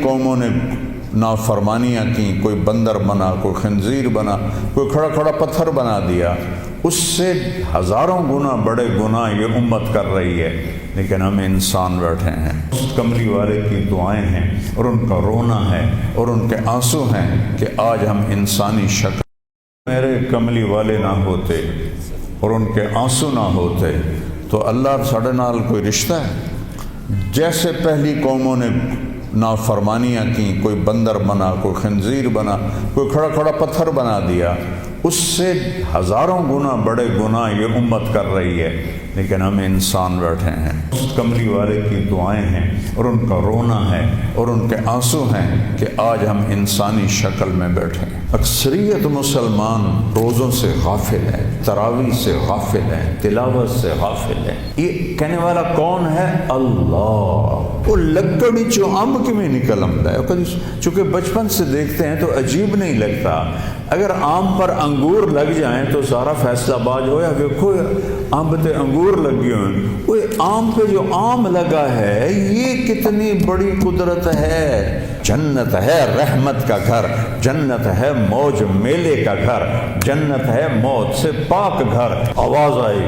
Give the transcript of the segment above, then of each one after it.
قوموں نے نافرمانیاں کی، کوئی بندر بنا، کوئی خنزیر بنا، کوئی کھڑا کھڑا پتھر بنا دیا، اس سے ہزاروں گنا بڑے گناہ یہ امت کر رہی ہے، لیکن ہم انسان بیٹھے ہیں۔ اس کملی والے کی دعائیں ہیں اور ان کا رونا ہے اور ان کے آنسو ہیں کہ آج ہم انسانی شکل، میرے کملی والے نہ ہوتے اور ان کے آنسو نہ ہوتے تو اللہ ساڑھے نال کوئی رشتہ ہے؟ جیسے پہلی قوموں نے نافرمانیاں کی، کوئی بندر بنا، کوئی خنزیر بنا، کوئی کھڑا کھڑا پتھر بنا دیا، اس سے ہزاروں گنا بڑے گناہ یہ امت کر رہی ہے، لیکن ہم انسان بیٹھے ہیں۔ اس کملی والے کی دعائیں ہیں اور ان کا رونا ہے اور ان کے آنسو ہیں کہ آج ہم انسانی شکل میں بیٹھے ہیں۔ اکثریت مسلمان روزوں سے غافل ہیں، تراویح سے غافل ہیں، تلاوت سے غافل ہیں۔ یہ کہنے والا کون ہے؟ اللہ۔ وہ لکڑی چو امب کی میں نکل آمدا ہے، چونکہ بچپن سے دیکھتے ہیں تو عجیب نہیں لگتا۔ اگر آم پر انگور لگ جائیں تو سارا فیصلہ باز ہویا، دیکھو آم تے انگور لگے ہوئے، وہ آم پہ جو آم لگا ہے یہ کتنی بڑی قدرت ہے۔ جنت ہے رحمت کا گھر، جنت ہے موج میلے کا گھر، جنت ہے موت سے پاک گھر۔ آواز آئی،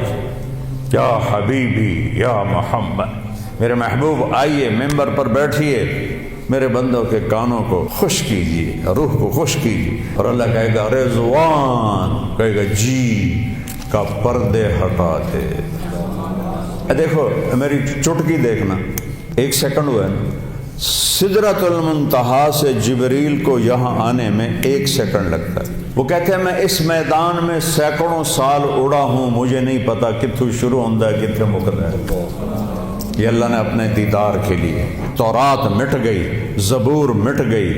یا حبیبی یا محمد، میرے محبوب آئیے، ممبر پر بیٹھیے، میرے بندوں کے کانوں کو خوش کیجیے، روح کو خوش کیجیے۔ اور اللہ کہے گا رضوان، کہے گا جی کا پردے ہٹا دے۔ دیکھو میری چٹکی دیکھنا، 1 سیکنڈ ہوا ہے، سدرۃ المنتہا سے جبریل کو یہاں آنے میں 1 سیکنڈ لگتا ہے۔ وہ کہتے ہیں میں اس میدان میں سینکڑوں سال اڑا ہوں، مجھے نہیں پتا کتوں شروع ہوتا ہے کتنے مکتا ہے۔ یہ اللہ نے اپنے دیدار کے لیے، تورات مٹ گئی، زبور مٹ گئی،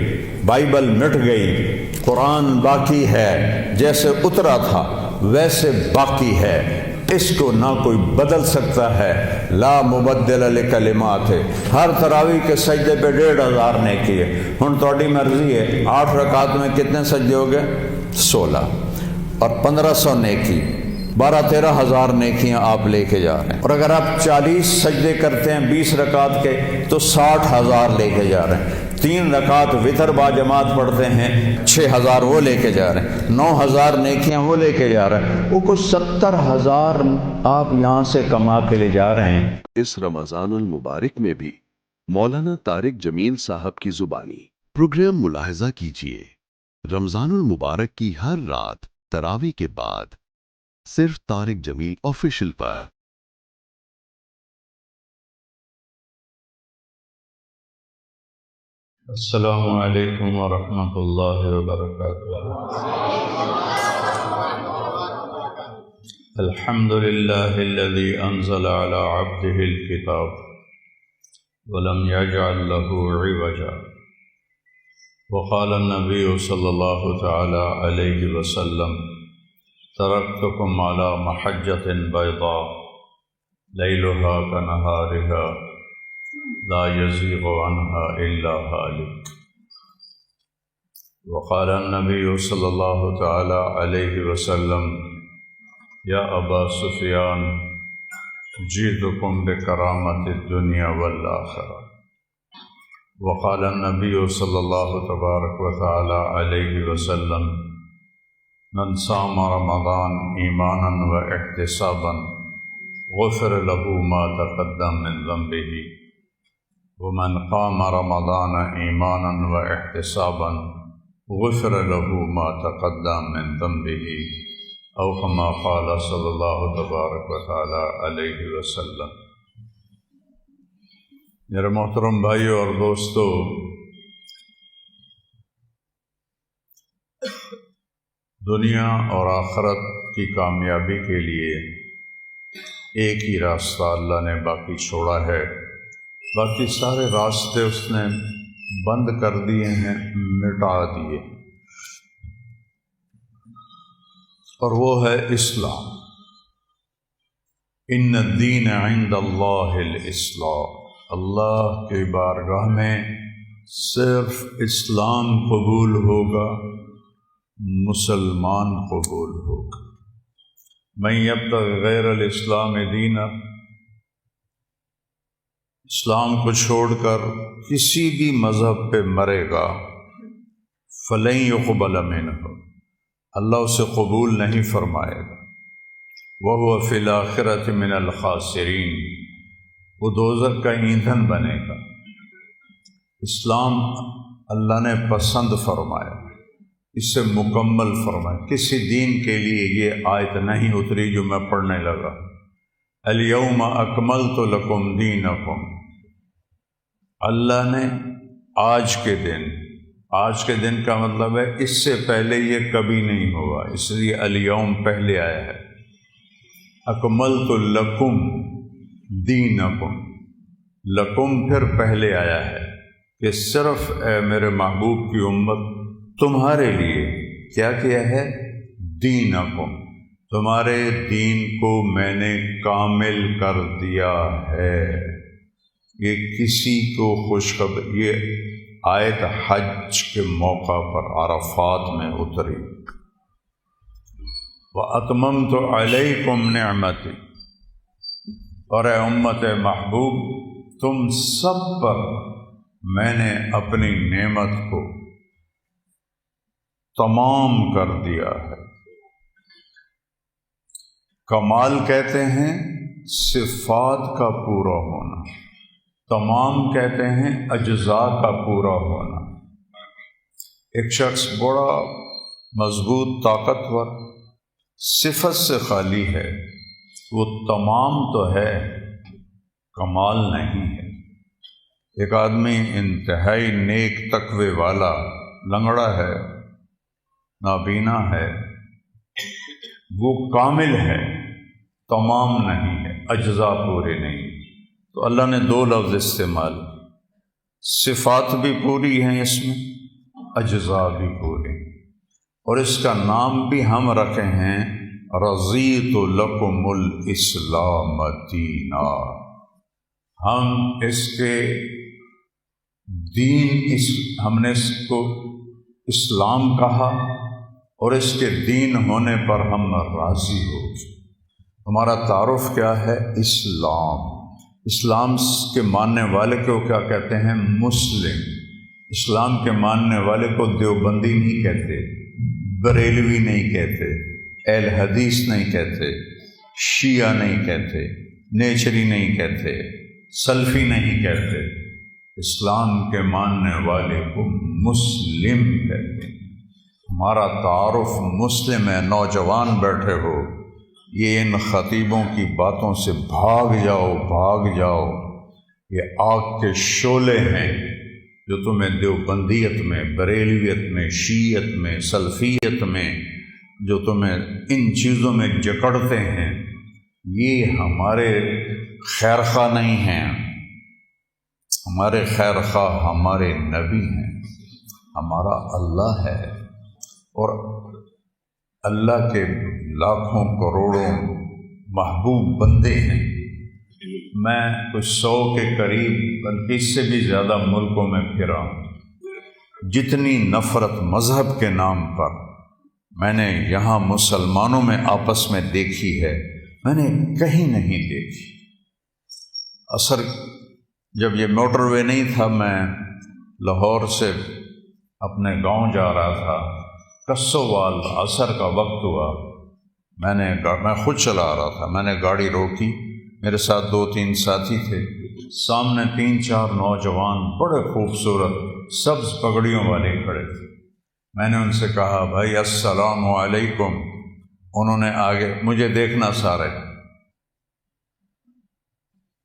بائبل مٹ گئی، قرآن باقی ہے، جیسے اترا تھا ویسے باقی ہے، اس کو نہ کوئی بدل سکتا ہے۔ لا مبدل لکلمات ہے۔ ہر تراویح کے سجدے پہ 1500 نیکی ہے۔ ہن تہاڈی مرضی ہے 8 رکعت میں کتنے سجدے ہو گئے؟ 16 اور 1500 نیکی، 12-13 ہزار نیکیاں آپ لے کے جا رہے ہیں۔ اور اگر آپ 40 سجدے کرتے ہیں 20 رکعت کے تو 60,000 لے کے جا رہے ہیں۔ 3 رکعت وتر با جماعت پڑھتے ہیں، 6000 وہ لے کے جا رہے ہیں، 9000 نیکیاں وہ لے کے جا رہے ہیں، وہ کچھ 70,000 آپ یہاں سے کما کے لے جا رہے ہیں۔ اس رمضان المبارک میں بھی مولانا طارق جمیل صاحب کی زبانی پروگرام ملاحظہ کیجیے۔ رمضان المبارک کی ہر رات تراویح کے بعد صرف طارق جمیل آفیشل پر۔ السلام علیکم ورحمۃ اللہ وبرکاتہ۔ الحمد للہ الذی انزل علی عبدہ الکتاب ولم یجعل له عوجا، وقال النبی صلی اللہ تعالی علیہ وسلم ترکتکم علی محجۃ بیضاء لیلها کنہارها لا يزيغ عنها إلا هالك، وقال النبي صلى الله تعالى عليه وسلم يا أبا سفيان جئتكم بكرامة الدنيا والآخرة، وقال النبي صلى الله تبارك وتعالى عليه وسلم من صام رمضان إيمانا واحتسابا غفر له ما تقدم من ذنبه، ومن قام رمضان ایمانا واحتسابا غفر له ما تقدم من ذنبه، او كما قال صلی اللہ تبارک و تعالی علیہ وسلم۔ میرے محترم بھائیو اور دوستو، دنیا اور آخرت کی کامیابی کے لیے ایک ہی راستہ اللہ نے باقی چھوڑا ہے، باقی سارے راستے اس نے بند کر دیے ہیں، مٹا دیے، اور وہ ہے اسلام۔ ان الدین عند اللہ الاسلام، اللہ کی بارگاہ میں صرف اسلام قبول ہوگا، مسلمان قبول ہوگا۔ من یبتغ غیر الاسلام دینا اسلام کو چھوڑ کر کسی بھی مذہب پہ مرے گا فلن يقبل منہ، اللہ اسے قبول نہیں فرمائے گا، وہو فی الآخرۃ من الخاسرین، وہ دوزخ کا ایندھن بنے گا۔ اسلام اللہ نے پسند فرمایا، اس سے مکمل فرمایا۔ کسی دین کے لیے یہ آیت نہیں اتری جو میں پڑھنے لگا، الیوم اکملت لکم دینکم، اللہ نے آج کے دن کا مطلب ہے اس سے پہلے یہ کبھی نہیں ہوا، اس لیے الیوم پہلے آیا ہے، اکملت لکم دینکم، لکم پھر پہلے آیا ہے کہ صرف اے میرے محبوب کی امت تمہارے لیے کیا کیا ہے؟ دینکم، تمہارے دین کو میں نے کامل کر دیا ہے۔ یہ کسی کو خوشخبری، یہ آیت حج کے موقع پر عرفات میں اتری۔ وَأَتْمَمْتُ عَلَيْكُمْ نِعْمَتِي، اور اے امت محبوب تم سب پر میں نے اپنی نعمت کو تمام کر دیا ہے۔ کمال کہتے ہیں صفات کا پورا ہونا، تمام کہتے ہیں اجزاء کا پورا ہونا۔ ایک شخص بڑا مضبوط طاقتور صفت سے خالی ہے، وہ تمام تو ہے، کمال نہیں ہے۔ ایک آدمی انتہائی نیک تقوی والا لنگڑا ہے، نابینا ہے، وہ کامل ہے، تمام نہیں ہے، اجزاء پورے نہیں۔ تو اللہ نے دو لفظ استعمال، صفات بھی پوری ہیں اس میں، اجزاء بھی پورے، اور اس کا نام بھی ہم رکھے ہیں رضیت لکم الاسلام دینا۔ ہم اس کے دین ہم نے اس کو اسلام کہا، اور اس کے دین ہونے پر ہم راضی ہو۔ ہمارا تعارف کیا ہے؟ اسلام۔ اسلام کے ماننے والے کو کیا کہتے ہیں؟ مسلم۔ اسلام کے ماننے والے کو دیوبندی نہیں کہتے، بریلوی نہیں کہتے، اہل حدیث نہیں کہتے، شیعہ نہیں کہتے، نیچری نہیں کہتے، سلفی نہیں کہتے، اسلام کے ماننے والے کو مسلم کہتے ہیں۔ ہمارا تعارف مسلم ہے۔ نوجوان بیٹھے ہو، یہ ان خطیبوں کی باتوں سے بھاگ جاؤ، یہ آگ کے شعلے ہیں جو تمہیں دیوبندیت میں، بریلویت میں، شیعت میں، سلفیت میں، جو تمہیں ان چیزوں میں جکڑتے ہیں، یہ ہمارے خیر خواہ نہیں ہیں۔ ہمارے خیر خواہ ہمارے نبی ہیں، ہمارا اللہ ہے، اور اللہ کے لاکھوں کروڑوں محبوب بندے ہیں۔ میں کچھ 100 کے قریب بلکہ اس سے بھی زیادہ ملکوں میں پھرا ہوں۔ جتنی نفرت مذہب کے نام پر میں نے یہاں مسلمانوں میں آپس میں دیکھی ہے، میں نے کہیں نہیں دیکھی۔ اثر جب یہ موٹر وے نہیں تھا، میں لاہور سے اپنے گاؤں جا رہا تھا، کسووال عصر کا وقت ہوا، میں خود چلا رہا تھا، میں نے گاڑی روکی، میرے ساتھ 2-3 ساتھی تھے، سامنے 3-4 نوجوان بڑے خوبصورت سبز پگڑیوں والے کھڑے تھے۔ میں نے ان سے کہا بھائی السلام علیکم، انہوں نے آگے مجھے دیکھنا سارے،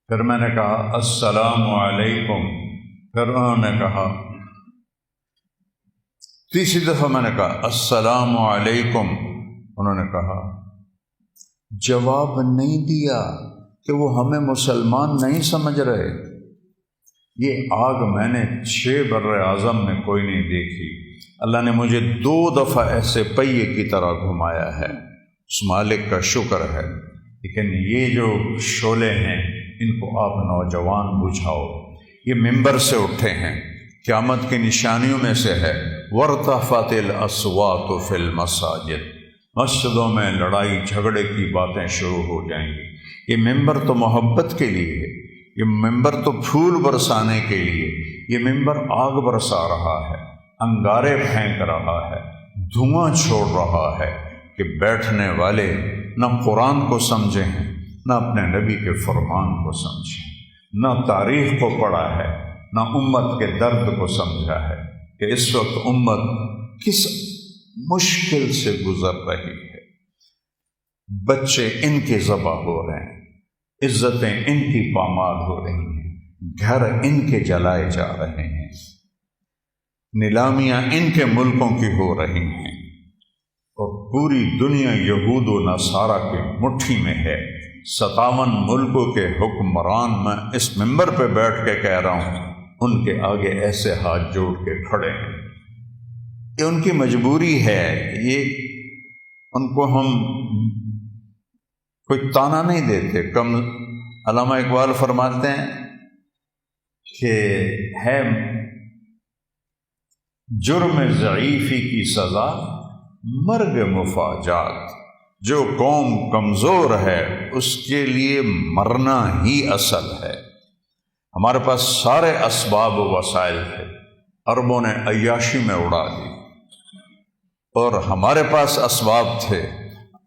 پھر میں نے کہا السلام علیکم، پھر انہوں نے کہا، تیسری دفعہ میں نے کہا السلام علیکم، انہوں نے کہا، جواب نہیں دیا کہ وہ ہمیں مسلمان نہیں سمجھ رہے۔ یہ آگ میں نے 6 بر اعظم میں کوئی نہیں دیکھی۔ اللہ نے مجھے 2 دفعہ ایسے پہیے کی طرح گھمایا ہے، اس مالک کا شکر ہے۔ لیکن یہ جو شعلے ہیں ان کو آپ نوجوان بجھاؤ۔ یہ ممبر سے اٹھے ہیں، قیامت کی نشانیوں میں سے ہے وَارْتَفَعَتِ الْأَصْوَاتُ فِي الْمَسَاجِدِ، مسجدوں میں لڑائی جھگڑے کی باتیں شروع ہو جائیں گی۔ یہ ممبر تو محبت کے لیے ہے، یہ ممبر تو پھول برسانے کے لیے، یہ ممبر آگ برسا رہا ہے، انگارے پھینک رہا ہے، دھواں چھوڑ رہا ہے کہ بیٹھنے والے نہ قرآن کو سمجھے ہیں، نہ اپنے نبی کے فرمان کو سمجھیں، نہ تاریخ کو پڑھا ہے، نہ امت کے درد کو سمجھا ہے کہ اس وقت امت کس مشکل سے گزر رہی ہے۔ بچے ان کے ذبح ہو رہے ہیں، عزتیں ان کی پامال ہو رہی ہیں، گھر ان کے جلائے جا رہے ہیں، نیلامیاں ان کے ملکوں کی ہو رہی ہیں، اور پوری دنیا یہود و نصارہ کے مٹھی میں ہے۔ 57 ملکوں کے حکمران میں اس ممبر پہ بیٹھ کے کہہ رہا ہوں، ان کے آگے ایسے ہاتھ جوڑ کے کھڑے ہیں۔ یہ ان کی مجبوری ہے، یہ ان کو ہم کوئی تانا نہیں دیتے۔ کم علامہ اقبال فرماتے ہیں کہ ہے جرم ضعیفی کی سزا مرگ مفاجات، جو قوم کمزور ہے اس کے لیے مرنا ہی اصل ہے۔ ہمارے پاس سارے اسباب و وسائل تھے، عربوں نے عیاشی میں اڑا دی، اور ہمارے پاس اسباب تھے،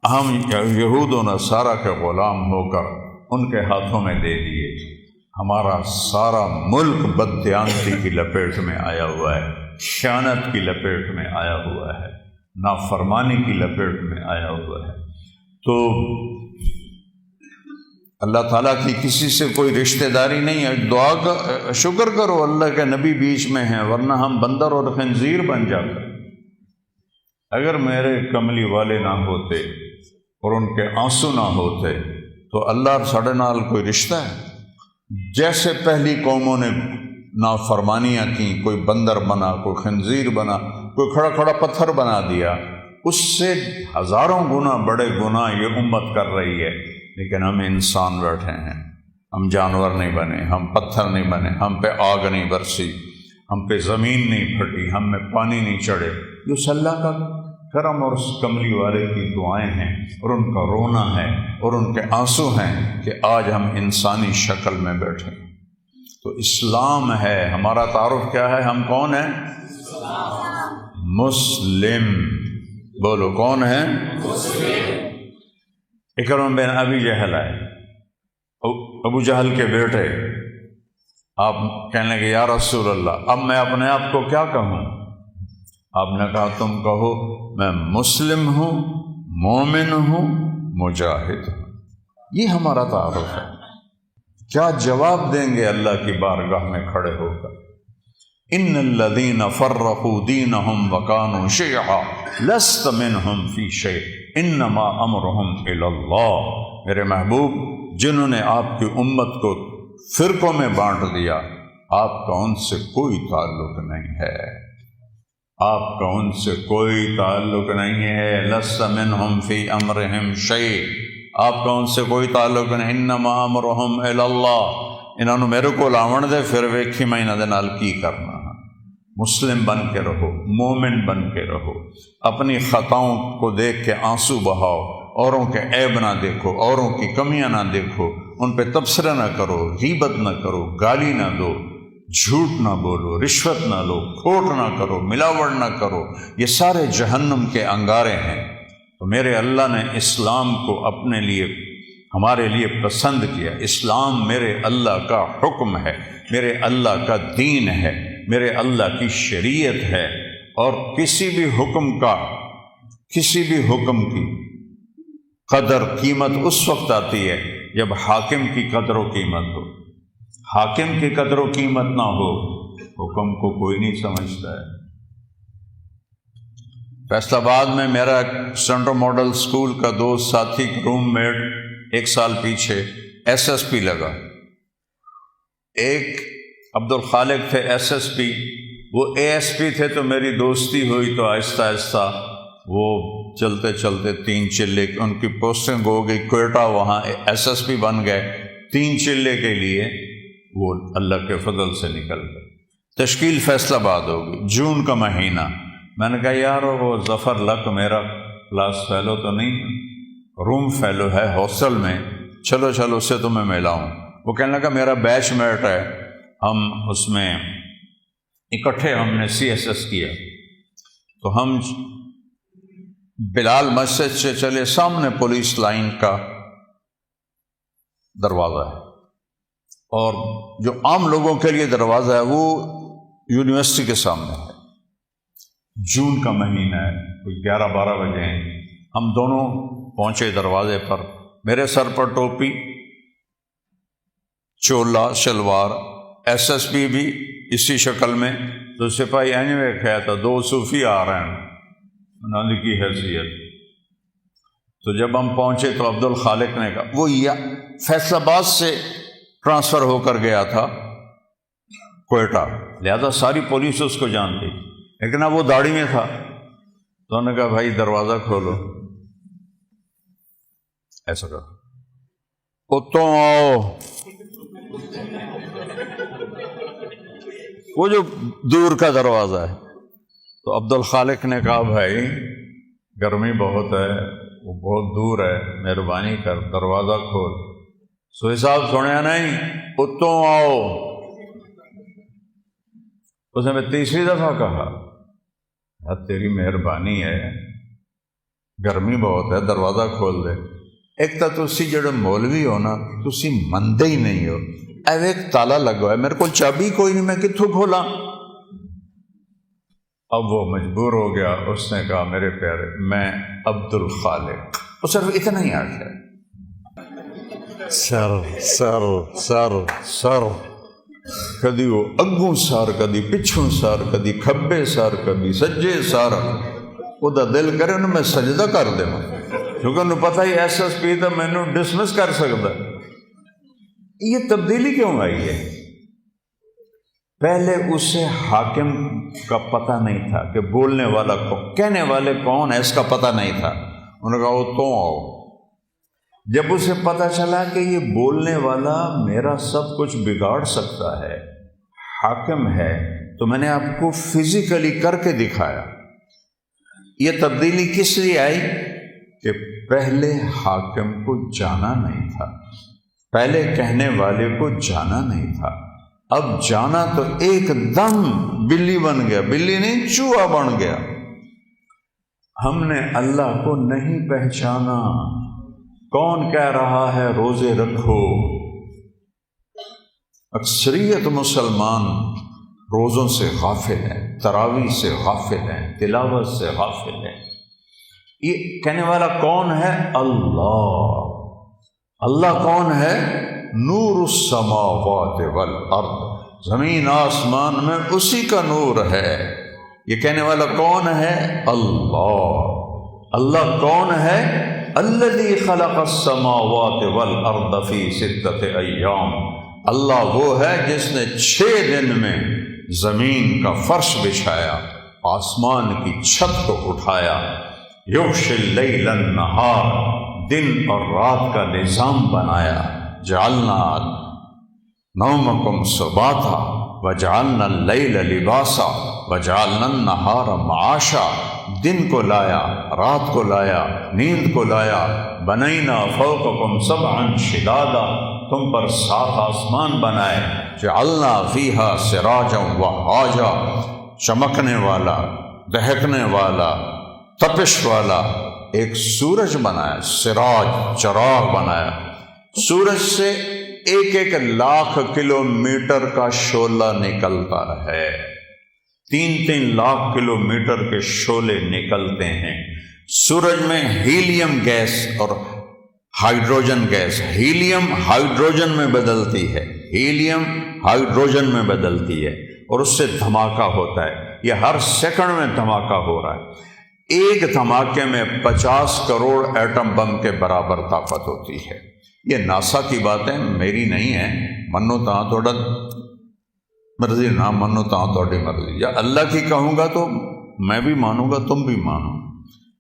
ہم یہود و نصارہ کے غلام ہو کر ان کے ہاتھوں میں دے دیے۔ ہمارا سارا ملک بددیانتی کی لپیٹ میں آیا ہوا ہے، خیانت کی لپیٹ میں آیا ہوا ہے، نافرمانی کی لپیٹ میں آیا ہوا ہے۔ تو اللہ تعالیٰ کی کسی سے کوئی رشتہ داری نہیں ہے۔ دعا کا شکر کرو اللہ کے نبی بیچ میں ہیں، ورنہ ہم بندر اور خنزیر بن جاتے۔ اگر میرے کملی والے نہ ہوتے اور ان کے آنسو نہ ہوتے تو اللہ ساڑھے نال کوئی رشتہ ہے؟ جیسے پہلی قوموں نے نافرمانیاں کی، کوئی بندر بنا، کوئی خنزیر بنا، کوئی کھڑا کھڑا پتھر بنا دیا، اس سے ہزاروں گنا بڑے گناہ یہ امت کر رہی ہے۔ لیکن ہم انسان بیٹھے ہیں، ہم جانور نہیں بنے، ہم پتھر نہیں بنے، ہم پہ آگ نہیں برسی، ہم پہ زمین نہیں پھٹی، ہم میں پانی نہیں چڑھے۔ یہ اس اللہ کا کرم اور اس کملی والے کی دعائیں ہیں، اور ان کا رونا ہے اور ان کے آنسو ہیں کہ آج ہم انسانی شکل میں بیٹھے ہیں۔ تو اسلام ہے ہمارا تعارف۔ کیا ہے؟ ہم کون ہیں؟ مسلم۔ بولو کون ہیں؟ اکرم بن ابی جہل ہے، ابو جہل کے بیٹے۔ آپ کہنے لگے یا رسول اللہ اب میں اپنے آپ کو کیا کہوں؟ آپ نے کہا تم کہو میں مسلم ہوں، مومن ہوں، مجاہد ہوں۔ یہ ہمارا تعارف ہے۔ کیا جواب دیں گے اللہ کی بارگاہ میں کھڑے ہو کر؟ ان الذین فرقوا دینہم وکانوا شیعا لست منہم فی شیء انما امرہم الی اللہ۔ میرے محبوب، جنہوں نے آپ کی امت کو فرقوں میں بانٹ دیا، آپ کا ان سے کوئی تعلق نہیں ہے، آپ کا ان سے کوئی تعلق نہیں ہے۔ لست منہم فی امرہم شیء، آپ کا ان سے کوئی تعلق نہیں۔ انما امرہم الی اللہ، انہوں نے میرے کو لاون دے پھر ویکھی میں انہاں دے نال کی کرنا۔ مسلم بن کے رہو، مومن بن کے رہو، اپنی خطاؤں کو دیکھ کے آنسو بہاؤ، اوروں کے عیب نہ دیکھو، اوروں کی کمیاں نہ دیکھو، ان پہ تبصرہ نہ کرو، غیبت نہ کرو، گالی نہ دو، جھوٹ نہ بولو، رشوت نہ لو، کھوٹ نہ کرو، ملاوٹ نہ کرو۔ یہ سارے جہنم کے انگارے ہیں۔ تو میرے اللہ نے اسلام کو اپنے لیے، ہمارے لیے پسند کیا۔ اسلام میرے اللہ کا حکم ہے، میرے اللہ کا دین ہے، میرے اللہ کی شریعت ہے، اور کسی بھی حکم کی قدر قیمت اس وقت آتی ہے جب حاکم کی قدر و قیمت ہو۔ حاکم کی قدر و قیمت نہ ہو، حکم کو کوئی نہیں سمجھتا ہے۔ فیصل آباد میں میرا سینٹرل ماڈل اسکول کا دوست ساتھی روم میٹ 1 سال پیچھے SSP لگا۔ ایک عبد الخالق تھے SSP، وہ ASP تھے، تو میری دوستی ہوئی تو آہستہ آہستہ وہ چلتے چلتے 3 چلے ان کی پوسٹنگ ہو گئی کوئٹہ، وہاں SSP بن گئے۔ 3 چلے کے لیے وہ اللہ کے فضل سے نکل گئے۔ تشکیل فیصل آباد ہوگی، جون کا مہینہ۔ میں نے کہا یار وہ ظفر لک میرا کلاس فیلو تو نہیں، روم فیلو ہے ہاسٹل میں، چلو اس سے تمہیں ملاؤں۔ وہ کہنے لگا میرا بیچ میٹ ہے، ہم اس میں اکٹھے ہم نے CSS کیا، تو ہم بلال مسجد سے چلے، سامنے پولیس لائن کا دروازہ ہے، اور جو عام لوگوں کے لیے دروازہ ہے وہ یونیورسٹی کے سامنے ہے۔ جون کا مہینہ ہے، کوئی 11-12 بجے ہیں، ہم دونوں پہنچے دروازے پر، میرے سر پر ٹوپی، چولا شلوار، SSP بھی اسی شکل میں، تو سپاہی اینوے کہا تھا 2 صوفی آ رہے ہیں ناندی کی حیثیت۔ تو جب ہم پہنچے تو عبد الخالق نے کہا، وہ فیصل آباد سے ٹرانسفر ہو کر گیا تھا کوئٹہ، لہذا ساری پولیس اس کو جانتی، لیکن اب وہ داڑھی میں تھا، تو انہوں نے کہا بھائی دروازہ کھولو، ایسا کہا، اتوں آؤ۔ وہ جو دور کا دروازہ ہے، تو عبد الخالق نے کہا بھائی گرمی بہت ہے، وہ بہت دور ہے، مہربانی کر دروازہ کھول۔ سوئی صاحب سنیا نہیں، اتوں آؤ۔ اس نے تیسری دفعہ کہا، تیری مہربانی ہے، گرمی بہت ہے، دروازہ کھول دے۔ ایک تو تسی جڑے مولوی ہو نا، تسی مندے ہی نہیں ہو، ایک تالا لگا ہے، میرے کو چابی کوئی نہیں، میں کتھوں کھولا؟ اب وہ مجبور ہو گیا، اس نے کہا میرے پیارے میں عبد الخالق، وہ صرف اتنا ہی آگیا، سر سر سر سر، کدی وہ اگوں سار، کدی پچھوں سار، کدی کھبے سار، کدی سجے سار۔ وہ دا دل کرے انہوں میں سجدہ کر دے، کیونکہ انہوں پتہ ہی SSP تھا، میں نے ڈسمس کر سکتا۔ یہ تبدیلی کیوں آئی ہے؟ پہلے اسے حاکم کا پتہ نہیں تھا کہ بولنے والا کون، کہنے والے کون ہے، اس کا پتہ نہیں تھا۔ انہوں نے کہا وہ تو آؤ۔ جب اسے پتہ چلا کہ یہ بولنے والا میرا سب کچھ بگاڑ سکتا ہے، حاکم ہے، تو میں نے آپ کو فزیکلی کر کے دکھایا۔ یہ تبدیلی کس لیے آئی کہ پہلے حاکم کو جانا نہیں تھا، پہلے کہنے والے کو جانا نہیں تھا، اب جانا تو ایک دم بلی بن گیا، بلی نہیں چوہا بن گیا۔ ہم نے اللہ کو نہیں پہچانا۔ کون کہہ رہا ہے روزے رکھو؟ اکثریت مسلمان روزوں سے غافل ہیں، تراویح سے غافل ہیں، تلاوت سے غافل ہیں۔ یہ کہنے والا کون ہے؟ اللہ۔ اللہ کون ہے؟ نور السماوات والارض، زمین آسمان میں اسی کا نور ہے۔ یہ کہنے والا کون ہے؟ اللہ۔ اللہ کون ہے؟ الذی خلق السماوات والارض فی 6 ایام، اللہ وہ ہے جس نے 6 دن میں زمین کا فرش بچھایا، آسمان کی چھت کو اٹھایا، یغشی اللیل النہار، دن اور رات کا نظام بنایا، جعلنا نومکم سباتا وجعلنا اللیل لباسا وجعلنا النہار معاشا، دن کو لایا، رات کو لایا، نیند کو لایا، بنینا فوقکم سبعا شدادا، تم پر 7 آسمان بنائے، جعلنا فیہا سراجا وہاجا، چمکنے والا، دہکنے والا، تپش والا ایک سورج بنایا، سراج چراغ بنایا۔ سورج سے 1 لاکھ کلومیٹر کا شعلہ نکلتا ہے، 3 لاکھ کلومیٹر کے شعلے نکلتے ہیں۔ سورج میں ہیلیم گیس اور ہائیڈروجن گیس، ہیلیم ہائیڈروجن میں بدلتی ہے، ہیلیم ہائیڈروجن میں بدلتی ہے، اور اس سے دھماکہ ہوتا ہے۔ یہ ہر سیکنڈ میں دھماکہ ہو رہا ہے۔ ایک دھماکے میں 50 کروڑ ایٹم بم کے برابر طاقت ہوتی ہے۔ یہ ناسا کی باتیں میری نہیں ہیں، منو تاں توڑا مرضی، نہ منو تاں توڑی مرضی، یا اللہ کی کہوں گا تو میں بھی مانوں گا، تم بھی مانو۔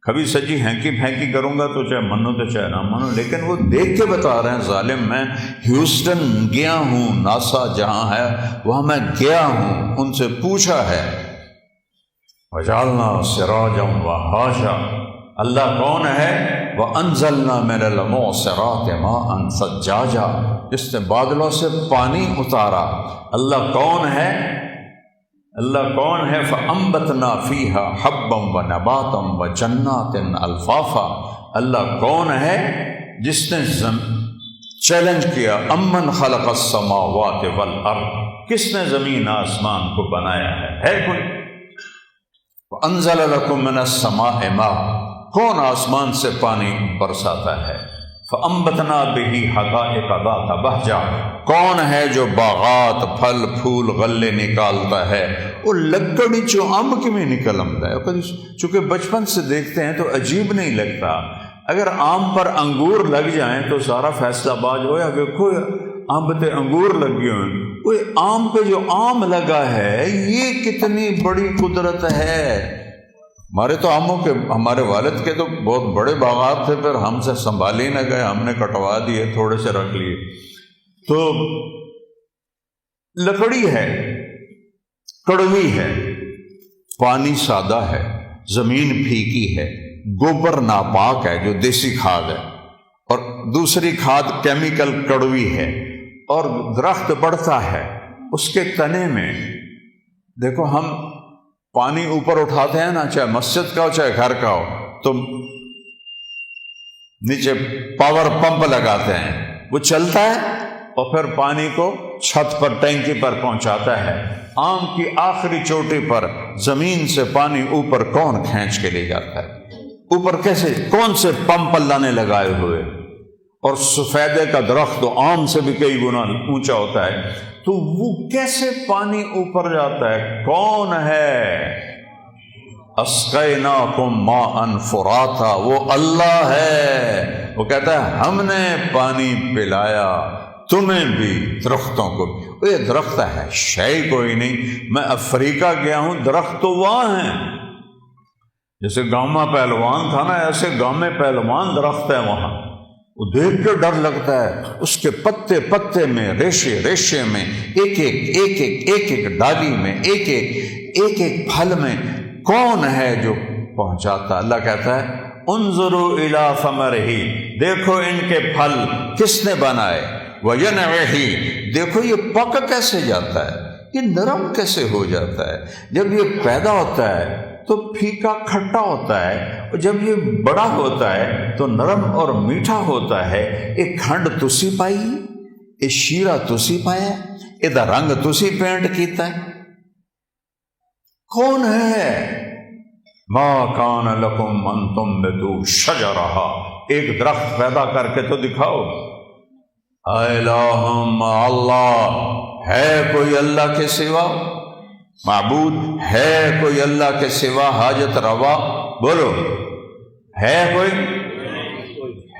کبھی سچی ہینکی پھینکی کروں گا تو چاہے منو تو چاہے نہ مانو، لیکن وہ دیکھ کے بتا رہے ہیں ظالم۔ میں ہیوسٹن گیا ہوں، ناسا جہاں ہے وہاں میں گیا ہوں، ان سے پوچھا ہے۔ وجعلنا سراجا وہاجا، اللہ کون ہے؟ وَأَنزَلْنَا مِنَ الْمُعْصِرَاتِ مَاءً ثَجَّاجًا، جس نے بادلوں سے پانی اتارا۔ اللہ کون ہے؟ اللہ کون ہے؟ فَأَنبَتْنَا فِيهَا حَبًّا وَنَبَاتًا وَجَنَّاتٍ أَلْفَافًا، اللہ کون ہے جس نے چیلنج کیا، امن خلق السماوات والارض، کس نے زمین آسمان کو بنایا ہے کوئی؟ وَأَنزَلَ لَكُم مِّنَ السَّمَاءِ مَاءً، کون آسمان سے پانی برساتا ہے؟ فَأَنبَتْنَا بِهِ حَدَائِقَ ذَاتَ بَهْجَةٍ، کون ہے جو باغات پھل پھول غلے نکالتا ہے؟ وہ لکڑی چو امب کی میں نکل آمدا ہے، چونکہ بچپن سے دیکھتے ہیں تو عجیب نہیں لگتا۔ اگر آم پر انگور لگ جائیں تو سارا فیصلہ باز ہویا کہ کوئی آم تے انگور لگے ہوئے، کوئی آم پہ جو آم لگا ہے یہ کتنی بڑی قدرت ہے۔ ہمارے تو آموں کے، ہمارے والد کے تو بہت بڑے باغات تھے، پھر ہم سے سنبھال ہی نہ گئے، ہم نے کٹوا دیے، تھوڑے سے رکھ لیے۔ تو لکڑی ہے، کڑوی ہے، پانی سادہ ہے، زمین پھیکی ہے، گوبر ناپاک ہے جو دیسی کھاد ہے، اور دوسری کھاد کیمیکل کڑوی ہے، اور درخت بڑھتا ہے اس کے تنے میں۔ دیکھو ہم پانی اوپر اٹھاتے ہیں نا، چاہے مسجد کا ہو چاہے گھر کا ہو، تو نیچے پاور پمپ لگاتے ہیں، وہ چلتا ہے اور پھر پانی کو چھت پر ٹینکی پر پہنچاتا ہے۔ آم کی آخری چوٹی پر زمین سے پانی اوپر کون کھینچ کے لے جاتا ہے؟ اوپر کیسے؟ کون سے پمپ اللہ نے لگائے ہوئے؟ اور سفیدے کا درخت تو آم سے بھی کئی گنا اونچا ہوتا ہے، تو وہ کیسے پانی اوپر جاتا ہے؟ کون ہے؟ اسقیناکم ماء فراتا، وہ اللہ ہے۔ وہ کہتا ہے ہم نے پانی پلایا تمہیں بھی، درختوں کو بھی۔ یہ درخت ہے، شے کوئی نہیں۔ میں افریقہ گیا ہوں، درخت تو وہاں ہیں، جیسے گاؤں میں پہلوان تھا نا، ایسے گاؤں میں پہلوان درخت ہے وہاں، وہ دیکھ کے ڈر لگتا ہے۔ اس کے پتے پتے میں، ریشے ریشے میں، ایک ایک ڈالی میں، ایک پھل میں کون ہے جو پہنچاتا؟ اللہ کہتا ہے انظروا الی ثمرہ، دیکھو ان کے پھل کس نے بنائے، وینعہ، دیکھو یہ پک کیسے جاتا ہے، یہ نرم کیسے ہو جاتا ہے۔ جب یہ پیدا ہوتا ہے تو پھیکا کھٹا ہوتا ہے، اور جب یہ بڑا ہوتا ہے تو نرم اور میٹھا ہوتا ہے۔ ایک کھنڈ تسی پائی، ایک شیرہ تسی پایا، ایدہ رنگ تسی پینٹ کیتا ہے۔ کون ہے؟ ما کان لکم ان تنبتوا شجرہا، ایک درخت پیدا کر کے تو دکھاؤ۔ الہم، اللہ ہے کوئی اللہ کے سوا؟ معبود ہے کوئی اللہ کے سوا؟ حاجت روا بولو، ہے کوئی؟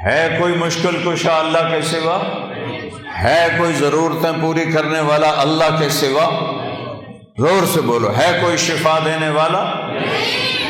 ہے کوئی مشکل کشا اللہ کے سوا؟ ہے کوئی ضرورتیں پوری کرنے والا اللہ کے سوا؟ زور سے بولو، ہے کوئی شفا دینے والا؟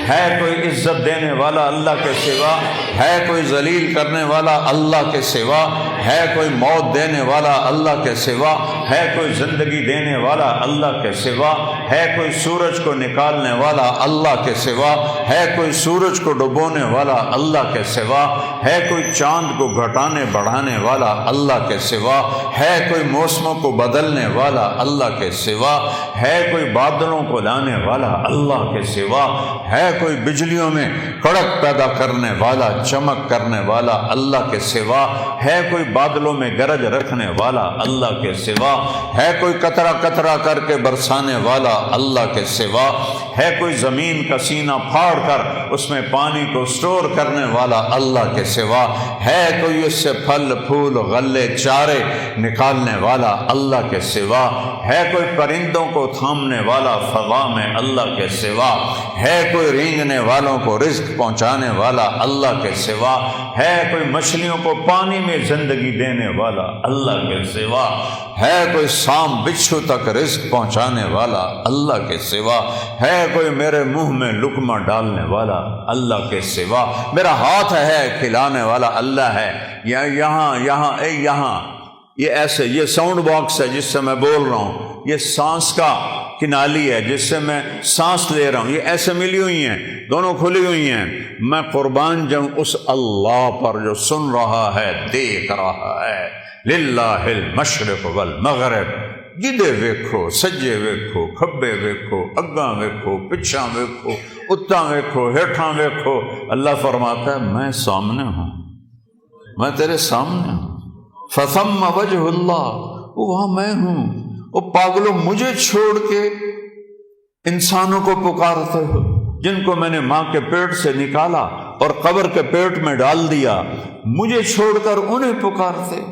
ہے کوئی عزت دینے والا اللہ کے سوا؟ ہے کوئی ذلیل کرنے والا اللہ کے سوا؟ ہے کوئی موت دینے والا اللہ کے سوا؟ ہے کوئی زندگی دینے والا اللہ کے سوا؟ ہے کوئی سورج کو نکالنے والا اللہ کے سوا؟ ہے کوئی سورج کو ڈبونے والا اللہ کے سوا؟ ہے کوئی چاند کو گھٹانے بڑھانے والا اللہ کے سوا؟ ہے کوئی موسموں کو بدلنے والا اللہ کے سوا؟ ہے کوئی بادلوں کو لانے والا اللہ کے سوا؟ ہے کوئی بجلیوں میں کڑک پیدا کرنے والا، چمک کرنے والا اللہ کے سوا؟ ہے کوئی بادلوں میں گرج رکھنے والا اللہ کے سوا؟ ہے کوئی قطرہ قطرہ کر کے برسانے والا اللہ کے سوا؟ ہے کوئی زمین کا سینہ پھاڑ کر اس میں پانی کو سٹور کرنے والا اللہ کے سوا؟ ہے کوئی اس سے پھل پھول غلے چارے نکالنے والا اللہ کے سوا؟ ہے کوئی پرندوں کو تھامنے والا فضا میں اللہ کے سوا؟ ہے کوئی رینگنے والوں کو رزق پہنچانے والا اللہ کے سوا؟ ہے کوئی مچھلیوں کو پانی میں زندگی دینے والا اللہ کے سوا؟ ہے کوئی سام بچھو تک رزق پہنچانے والا اللہ کے سوا؟ ہے کوئی میرے منہ میں لقمہ ڈالنے والا اللہ کے سوا؟ میرا ہاتھ ہے کھلانے والا اللہ ہے، یا یہاں یہ ایسے، یہ ساؤنڈ باکس ہے جس سے میں بول رہا ہوں، یہ سانس کا کی نالی ہے جس سے میں سانس لے رہا ہوں، یہ ایسے ملی ہوئی ہیں، دونوں کھلی ہوئی ہیں، میں قربان جاؤں اس اللہ پر جو سن رہا ہے، دیکھ رہا ہے۔ للہ المشرق والمغرب، جدے ویکھو، سجے ویکھو، کھبے ویکھو، اگاں ویکھو، پچھاں ویکھو، اتاں ویکھو، ہیٹھاں ویکھو، اللہ فرماتا ہے میں سامنے ہوں، میں تیرے سامنے ہوں۔ فثم وجہ اللہ، وہاں میں ہوں۔ وہ پاگلوں، مجھے چھوڑ کے انسانوں کو پکارتے ہو جن کو میں نے ماں کے پیٹ سے نکالا اور قبر کے پیٹ میں ڈال دیا، مجھے چھوڑ کر انہیں پکارتے ہو؟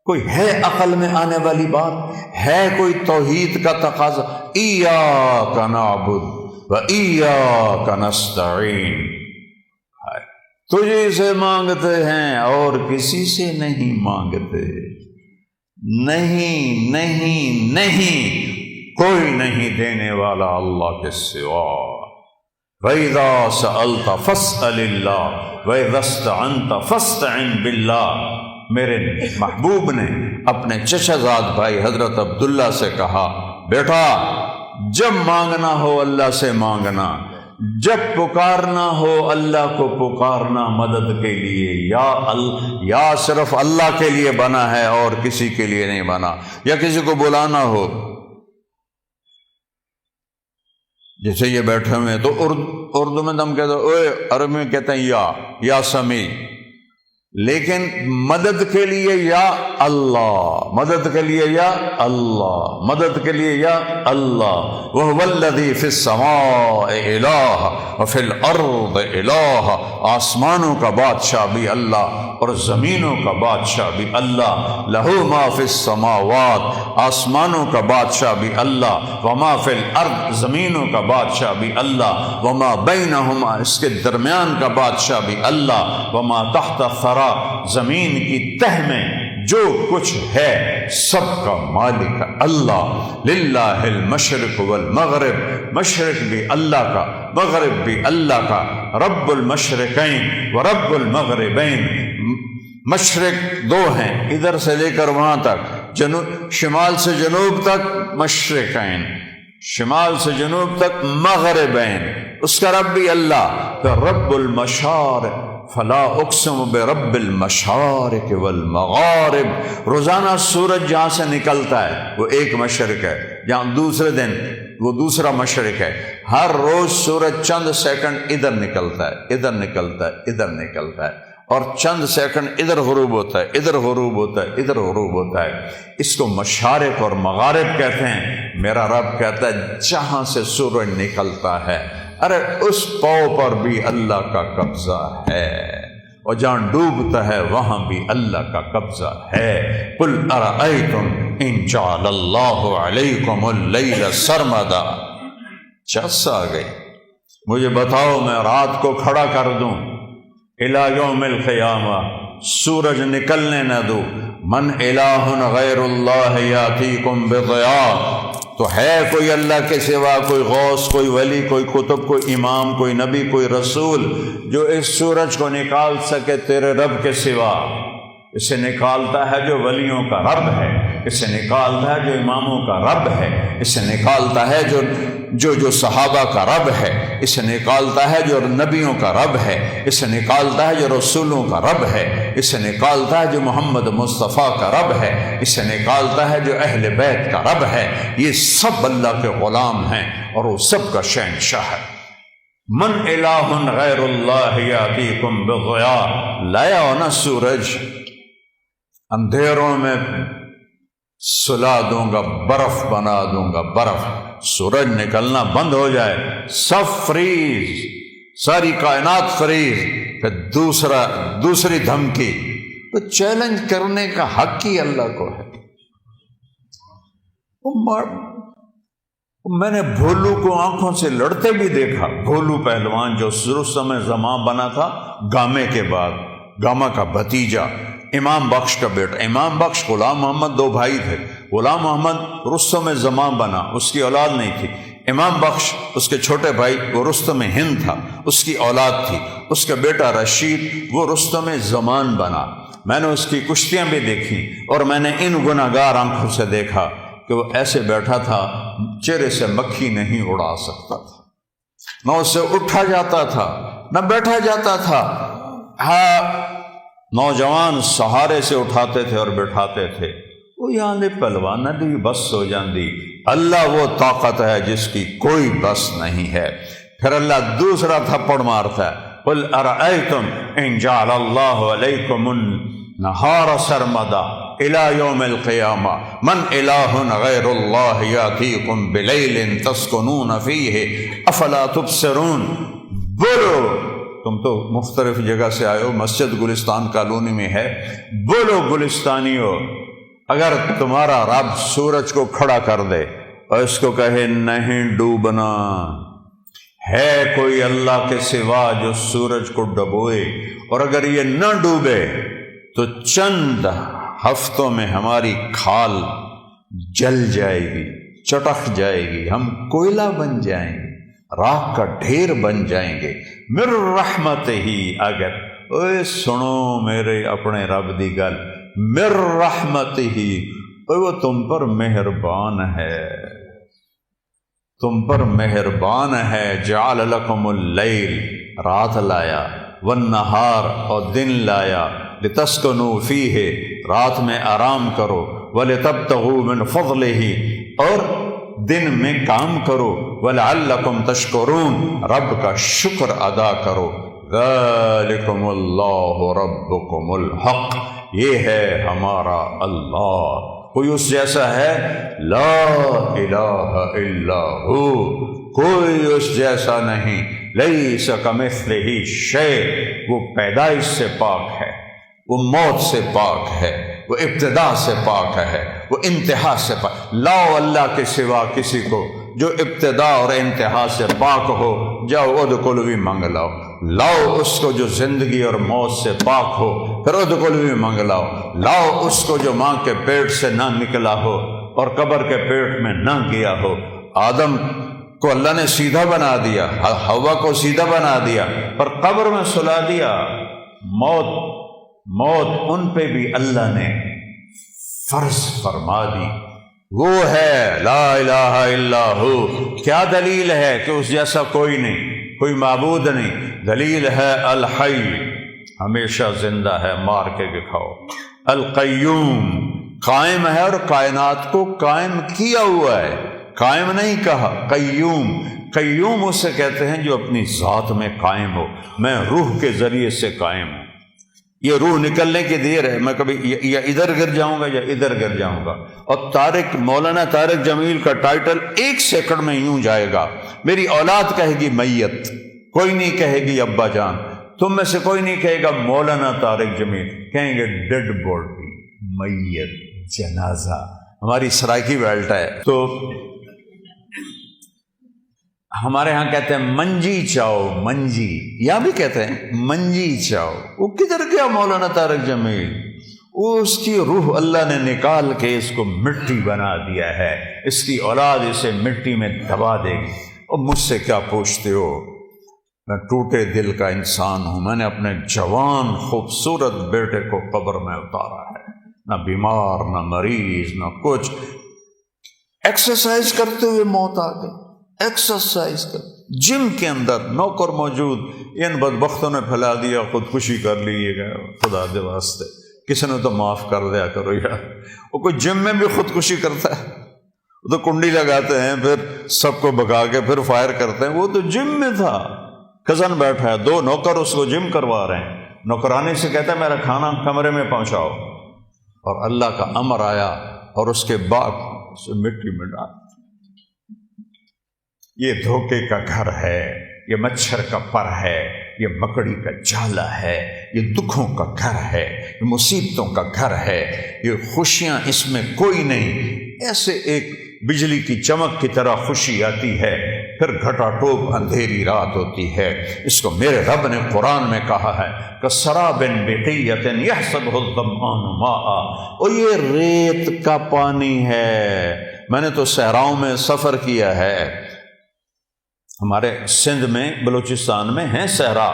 کوئی ہے عقل میں آنے والی بات؟ ہے کوئی توحید کا تقاضا؟ ایاک نعبد و ایاک نستعین، تجھے سے مانگتے ہیں اور کسی سے نہیں مانگتے۔ نہیں نہیں نہیں، کوئی نہیں دینے والا اللہ کے سوا۔ وَإِذَا سَأَلْتَ فَاسْأَلِ اللَّهَ وَإِذَا اسْتَعَنْتَ فَاسْتَعِنْ بِاللَّهِ۔ میرے محبوب نے اپنے چچا زاد بھائی حضرت عبداللہ سے کہا، بیٹا جب مانگنا ہو اللہ سے مانگنا، جب پکارنا ہو اللہ کو پکارنا مدد کے لیے، یا صرف اللہ کے لیے بنا ہے اور کسی کے لیے نہیں بنا۔ یا کسی کو بلانا ہو، جیسے یہ بیٹھے ہوئے تو اردو میں ہم کہتے ہیں اوے، عربی میں کہتے ہیں یا سمیع، لیکن مدد کے لیے یا اللہ، مدد کے لیے یا اللہ، مدد کے لیے یا اللہ۔ وَهُوَ الَّذِي فِي السَّمَاءِ إِلَٰهٌ وَفِي الْأَرْضِ إِلَٰهٌ، آسمانوں کا بادشاہ بھی اللہ اور زمینوں کا بادشاہ بھی اللہ۔ لَهُ مَا فِي السَّمَاوَاتِ، آسمانوں کا بادشاہ بھی اللہ، وَمَا فِي الْأَرْضِ، زمینوں کا بادشاہ بھی اللہ، وَمَا بَيْنَهُمَا، اس کے درمیان کا بادشاہ بھی اللہ، وَمَا تَحْتَ الثَّرَىٰ، زمین کی تہ میں جو کچھ ہے سب کا مالک اللہ۔ للہ المشرق والمغرب، مشرق بھی اللہ کا، مغرب بھی اللہ کا۔ رب المشرقین ورب المغربین، مشرق دو ہیں، ادھر سے لے کر وہاں تک، شمال سے جنوب تک مشرقین، شمال سے جنوب تک مغربین، اس کا رب بھی اللہ۔ پھر رب المشارق، فلا اقسم برب المشارق والمغارب، روزانہ سورج جہاں سے نکلتا ہے وہ ایک مشرق ہے، جہاں دوسرے دن وہ دوسرا مشرق ہے۔ ہر روز سورج چند سیکنڈ ادھر نکلتا ہے، ادھر نکلتا ہے، ادھر نکلتا ہے، اور چند سیکنڈ ادھر غروب ہوتا ہے، ادھر غروب ہوتا ہے، ادھر غروب ہوتا ہے۔ اس کو مشارق اور مغارب کہتے ہیں۔ میرا رب کہتا ہے جہاں سے سورج نکلتا ہے، ارے اس پاؤں پر بھی اللہ کا قبضہ ہے، اور جہاں ڈوبتا ہے وہاں بھی اللہ کا قبضہ ہے۔ قل ارأیتم ان جعل اللہ علیکم اللیل سرمدا، چس آ گئی، مجھے بتاؤ میں رات کو کھڑا کر دوں الی یوم القیامہ، سورج نکلنے نہ دوں، من الہ غیر اللہ یاتیکم بضیاء، تو ہے کوئی اللہ کے سوا، کوئی غوث، کوئی ولی، کوئی کتب، کوئی امام، کوئی نبی، کوئی رسول جو اس سورج کو نکال سکے تیرے رب کے سوا؟ اسے نکالتا ہے جو ولیوں کا رب ہے، اسے نکالتا ہے جو اماموں کا رب ہے، اسے نکالتا ہے جو صحابہ کا رب ہے، اسے نکالتا ہے جو نبیوں کا رب ہے، اسے نکالتا ہے جو رسولوں کا رب ہے، اسے نکالتا ہے جو محمد مصطفیٰ کا رب ہے، اسے نکالتا ہے جو اہل بیت کا رب ہے۔ یہ سب اللہ کے غلام ہیں اور وہ سب کا شہنشاہ ہے۔ من الہ غیر اللہ یاتیکم بضیاء، لایا ہونا سورج، اندھیروں میں سلا دوں گا، برف بنا دوں گا، برف، سورج نکلنا بند ہو جائے، سب فریز، ساری کائنات فریز، پھر دوسری دھمکی، تو چیلنج کرنے کا حق ہی اللہ کو ہے۔ میں نے بھولو کو آنکھوں سے لڑتے بھی دیکھا، بھولو پہلوان جو رستم زمان بنا تھا گامے کے بعد، گاما کا بھتیجا، امام بخش کا بیٹا۔ امام بخش غلام محمد دو بھائی تھے، غلام محمد رستم زمان بنا، اس کی اولاد نہیں تھی۔ امام بخش اس کے چھوٹے بھائی، وہ رستم ہند تھا، اس کی اولاد تھی۔ اس کا بیٹا رشید وہ رستم زمان بنا۔ میں نے اس کی کشتیاں بھی دیکھی، اور میں نے ان گناہگار آنکھوں سے دیکھا کہ کہ وہ ایسے بیٹھا تھا چہرے سے مکھی نہیں اڑا سکتا تھا، نہ اس سے اٹھا جاتا تھا نہ بیٹھا جاتا تھا۔ ہاں نوجوان سہارے سے اٹھاتے تھے اور بٹھاتے تھے، وہ یہاں دے پہلوان دی بس ہو جاندی۔ اللہ وہ طاقت ہے جس کی کوئی بس نہیں ہے۔ پھر اللہ دوسرا تھپڑ مارتا ہے، قل ارأیتم ان جعل اللہ علیکم النہار سرمدا الى یوم القیامہ من الہ غیر اللہ یاتیکم بلیل تسکنون فیہ افلا تبصرون۔ بولو، تم تو مختلف جگہ سے آئے ہو، مسجد گلستان کالونی میں ہے، بولو گلستانیو، اگر تمہارا رب سورج کو کھڑا کر دے اور اس کو کہے نہیں ڈوبنا، ہے کوئی اللہ کے سوا جو سورج کو ڈبوئے، اور اگر یہ نہ ڈوبے تو چند ہفتوں میں ہماری کھال جل جائے گی، چٹک جائے گی، ہم کوئلہ بن جائیں گے، راکھ کا ڈھیر بن جائیں گے۔ مر رحمت ہی، اگر اوے سنو میرے اپنے رب دی گل، مر رحمت ہی، وہ تم پر مہربان ہے، تم پر مہربان ہے۔ جعل لکم اللیل، رات لایا، والنہار، اور دن لایا، لتسکنوا فیہ، رات میں آرام کرو، ولتبتغوا من فضلہ، اور دن میں کام کرو، ولعلکم تشکرون، رب کا شکر ادا کرو۔ ذالکم اللہ ربکم الحق، یہ ہے ہمارا اللہ، کوئی اس جیسا ہے؟ لا الہ الا ہو، کوئی اس جیسا نہیں۔ لیس کمثلہ شیء، وہ پیدائش سے پاک ہے، وہ موت سے پاک ہے، وہ ابتدا سے پاک ہے، وہ انتہا سے پاک۔ لاؤ اللہ کے سوا کسی کو جو ابتدا اور انتہا سے پاک ہو، جاؤ ادخلوا منگ لاؤ۔ لاؤ اس کو جو زندگی اور موت سے پاک ہو، پھر ادخلوا منگ لاؤ۔ لاؤ اس کو جو ماں کے پیٹ سے نہ نکلا ہو اور قبر کے پیٹ میں نہ گیا ہو۔ آدم کو اللہ نے سیدھا بنا دیا، حوا کو سیدھا بنا دیا، پر قبر میں سلا دیا۔ موت ان پہ بھی اللہ نے فرض فرما دی۔ وہ ہے لا الہ الا ہو۔ کیا دلیل ہے کہ اس جیسا کوئی نہیں، کوئی معبود نہیں؟ دلیل ہے الحی، ہمیشہ زندہ ہے، مار کے دکھاؤ۔ القیوم، قائم ہے اور کائنات کو قائم کیا ہوا ہے، قائم نہیں کہا، قیوم۔ قیوم اسے کہتے ہیں جو اپنی ذات میں قائم ہو۔ میں روح کے ذریعے سے قائم ہوں، یہ روح نکلنے کی دیر ہے، میں کبھی یا ادھر گر جاؤں گا یا ادھر گر جاؤں گا۔ اور مولانا طارق جمیل کا ٹائٹل 1 سیکنڈ میں یوں جائے گا، میری اولاد کہے گی میت، کوئی نہیں کہے گی ابا جان، تم میں سے کوئی نہیں کہے گا مولانا طارق جمیل، کہیں گے ڈیڈ باڈی، میت، جنازہ۔ ہماری سرائکی بیلٹ ہے تو ہمارے ہاں کہتے ہیں منجی چاؤ، منجی، یہاں بھی کہتے ہیں منجی چاؤ۔ وہ کدھر گیا مولانا طارق جمیل؟ وہ اس کی روح اللہ نے نکال کے اس کو مٹی بنا دیا ہے، اس کی اولاد اسے مٹی میں دبا دے گی۔ اور مجھ سے کیا پوچھتے ہو؟ میں ٹوٹے دل کا انسان ہوں، میں نے اپنے جوان خوبصورت بیٹے کو قبر میں اتارا ہے، نہ بیمار نہ مریض نہ کچھ، ایکسرسائز کرتے ہوئے موت آ گئی۔ ایکسرسائز کر، جم کے اندر نوکر موجود، ان بدبختوں نے پھیلا دیا خودکشی کر لی گا، خدا دے واسطے کسی نے تو معاف کر دیا کرو یار۔ وہ کوئی جم میں بھی خودکشی کرتا ہے؟ وہ تو کنڈی لگاتے ہیں، پھر سب کو بھگا کے پھر فائر کرتے ہیں۔ وہ تو جم میں تھا، کزن بیٹھا ہے، 2 نوکر اس کو جم کروا رہے ہیں، نوکرانی سے کہتا ہے میرا کھانا کمرے میں پہنچاؤ، اور اللہ کا امر آیا اور اس کے بعد اسے مٹی میں ڈال۔ یہ دھوکے کا گھر ہے، یہ مچھر کا پر ہے، یہ مکڑی کا جالا ہے، یہ دکھوں کا گھر ہے، یہ مصیبتوں کا گھر ہے، یہ خوشیاں اس میں کوئی نہیں۔ ایسے ایک بجلی کی چمک کی طرح خوشی آتی ہے، پھر گھٹا ٹوپ اندھیری رات ہوتی ہے۔ اس کو میرے رب نے قرآن میں کہا ہے کسراب بقیۃ یحسبہ الظمآن ماء، اور یہ ریت کا پانی ہے۔ میں نے تو صحراؤں میں سفر کیا ہے، ہمارے سندھ میں بلوچستان میں ہیں صحرا،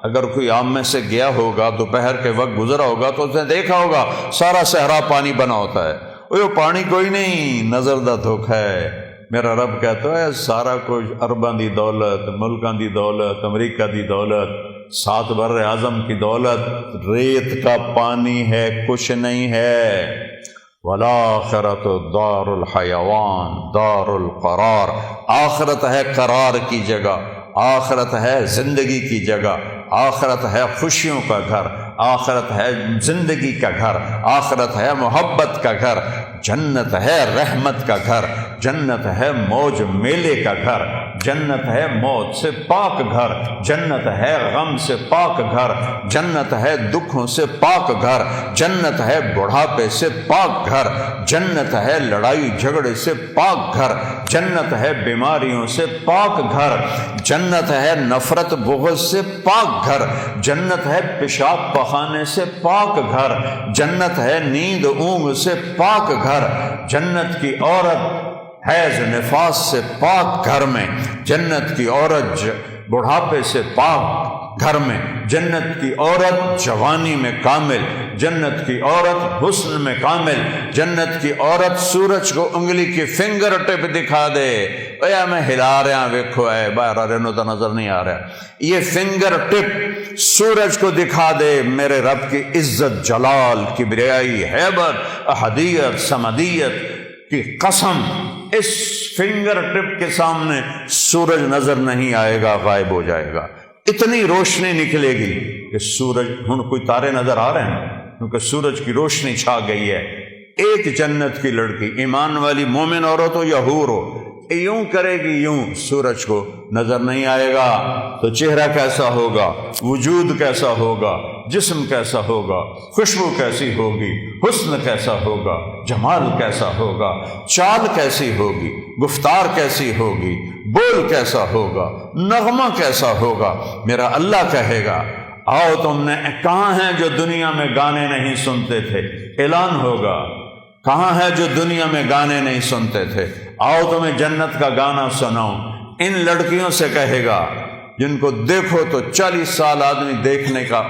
اگر کوئی عام میں سے گیا ہوگا دوپہر کے وقت گزرا ہوگا تو اس نے دیکھا ہوگا سارا صحرا پانی بنا ہوتا ہے، وہ پانی کوئی نہیں، نظر دا دھوکھا ہے۔ میرا رب کہتا ہے سارا کچھ، ارباں دی دولت، ملکاں دی دولت، امریکہ دی دولت، 7 بر اعظم کی دولت ریت کا پانی ہے، کچھ نہیں ہے۔ وَالْآخِرَةُ دار الحیوان دار القرار، آخرت ہے قرار کی جگہ، آخرت ہے زندگی کی جگہ، آخرت ہے خوشیوں کا گھر، آخرت ہے زندگی کا گھر، آخرت ہے محبت کا گھر، جنت ہے رحمت کا گھر، جنت ہے موج میلے کا گھر، جنت ہے موت سے پاک گھر، جنت ہے غم سے پاک گھر، جنت ہے دکھوں سے پاک گھر، جنت ہے بڑھاپے سے پاک گھر، جنت ہے لڑائی جھگڑے سے پاک گھر، جنت ہے بیماریوں سے پاک گھر، جنت ہے نفرت بغض سے پاک گھر، جنت ہے پیشاب پخانے سے پاک گھر، جنت ہے نیند اونگ سے پاک گھر، جنت کی عورت حیض نفاس سے پاک گھر میں، جنت کی عورت بڑھاپے سے پاک گھر میں، جنت کی عورت جوانی میں کامل، جنت کی عورت حسن میں کامل، جنت کی عورت سورج کو انگلی کی فنگر ٹپ دکھا دے، اے میں ہلا رہا ویکھو اے باہر رہنو تو نظر نہیں آ رہا، یہ فنگر ٹپ سورج کو دکھا دے میرے رب کی عزت جلال کبریائی ہیبت احدیت سمدیت کی قسم، اس فنگر ٹپ کے سامنے سورج نظر نہیں آئے گا، غائب ہو جائے گا، اتنی روشنی نکلے گی کہ سورج، ہن کوئی تارے نظر آ رہے ہیں کیونکہ سورج کی روشنی چھا گئی ہے۔ ایک جنت کی لڑکی ایمان والی مومن عورت ہو یا حور ہو، یوں کرے گی، یوں سورج کو نظر نہیں آئے گا تو چہرہ کیسا ہوگا، وجود کیسا ہوگا، جسم کیسا ہوگا، خوشبو کیسی ہوگی، حسن کیسا ہوگا، جمال کیسا ہوگا، چال کیسی ہوگی، گفتار کیسی ہوگی، بول کیسا ہوگا، نغمہ کیسا ہوگا۔ میرا اللہ کہے گا آؤ تم نے، کہاں ہیں جو دنیا میں گانے نہیں سنتے تھے، اعلان ہوگا، کہاں ہے جو دنیا میں گانے نہیں سنتے تھے، آؤ تمہیں جنت کا گانا سناؤں۔ ان لڑکیوں سے کہے گا جن کو دیکھو تو 40 سال آدمی دیکھنے کا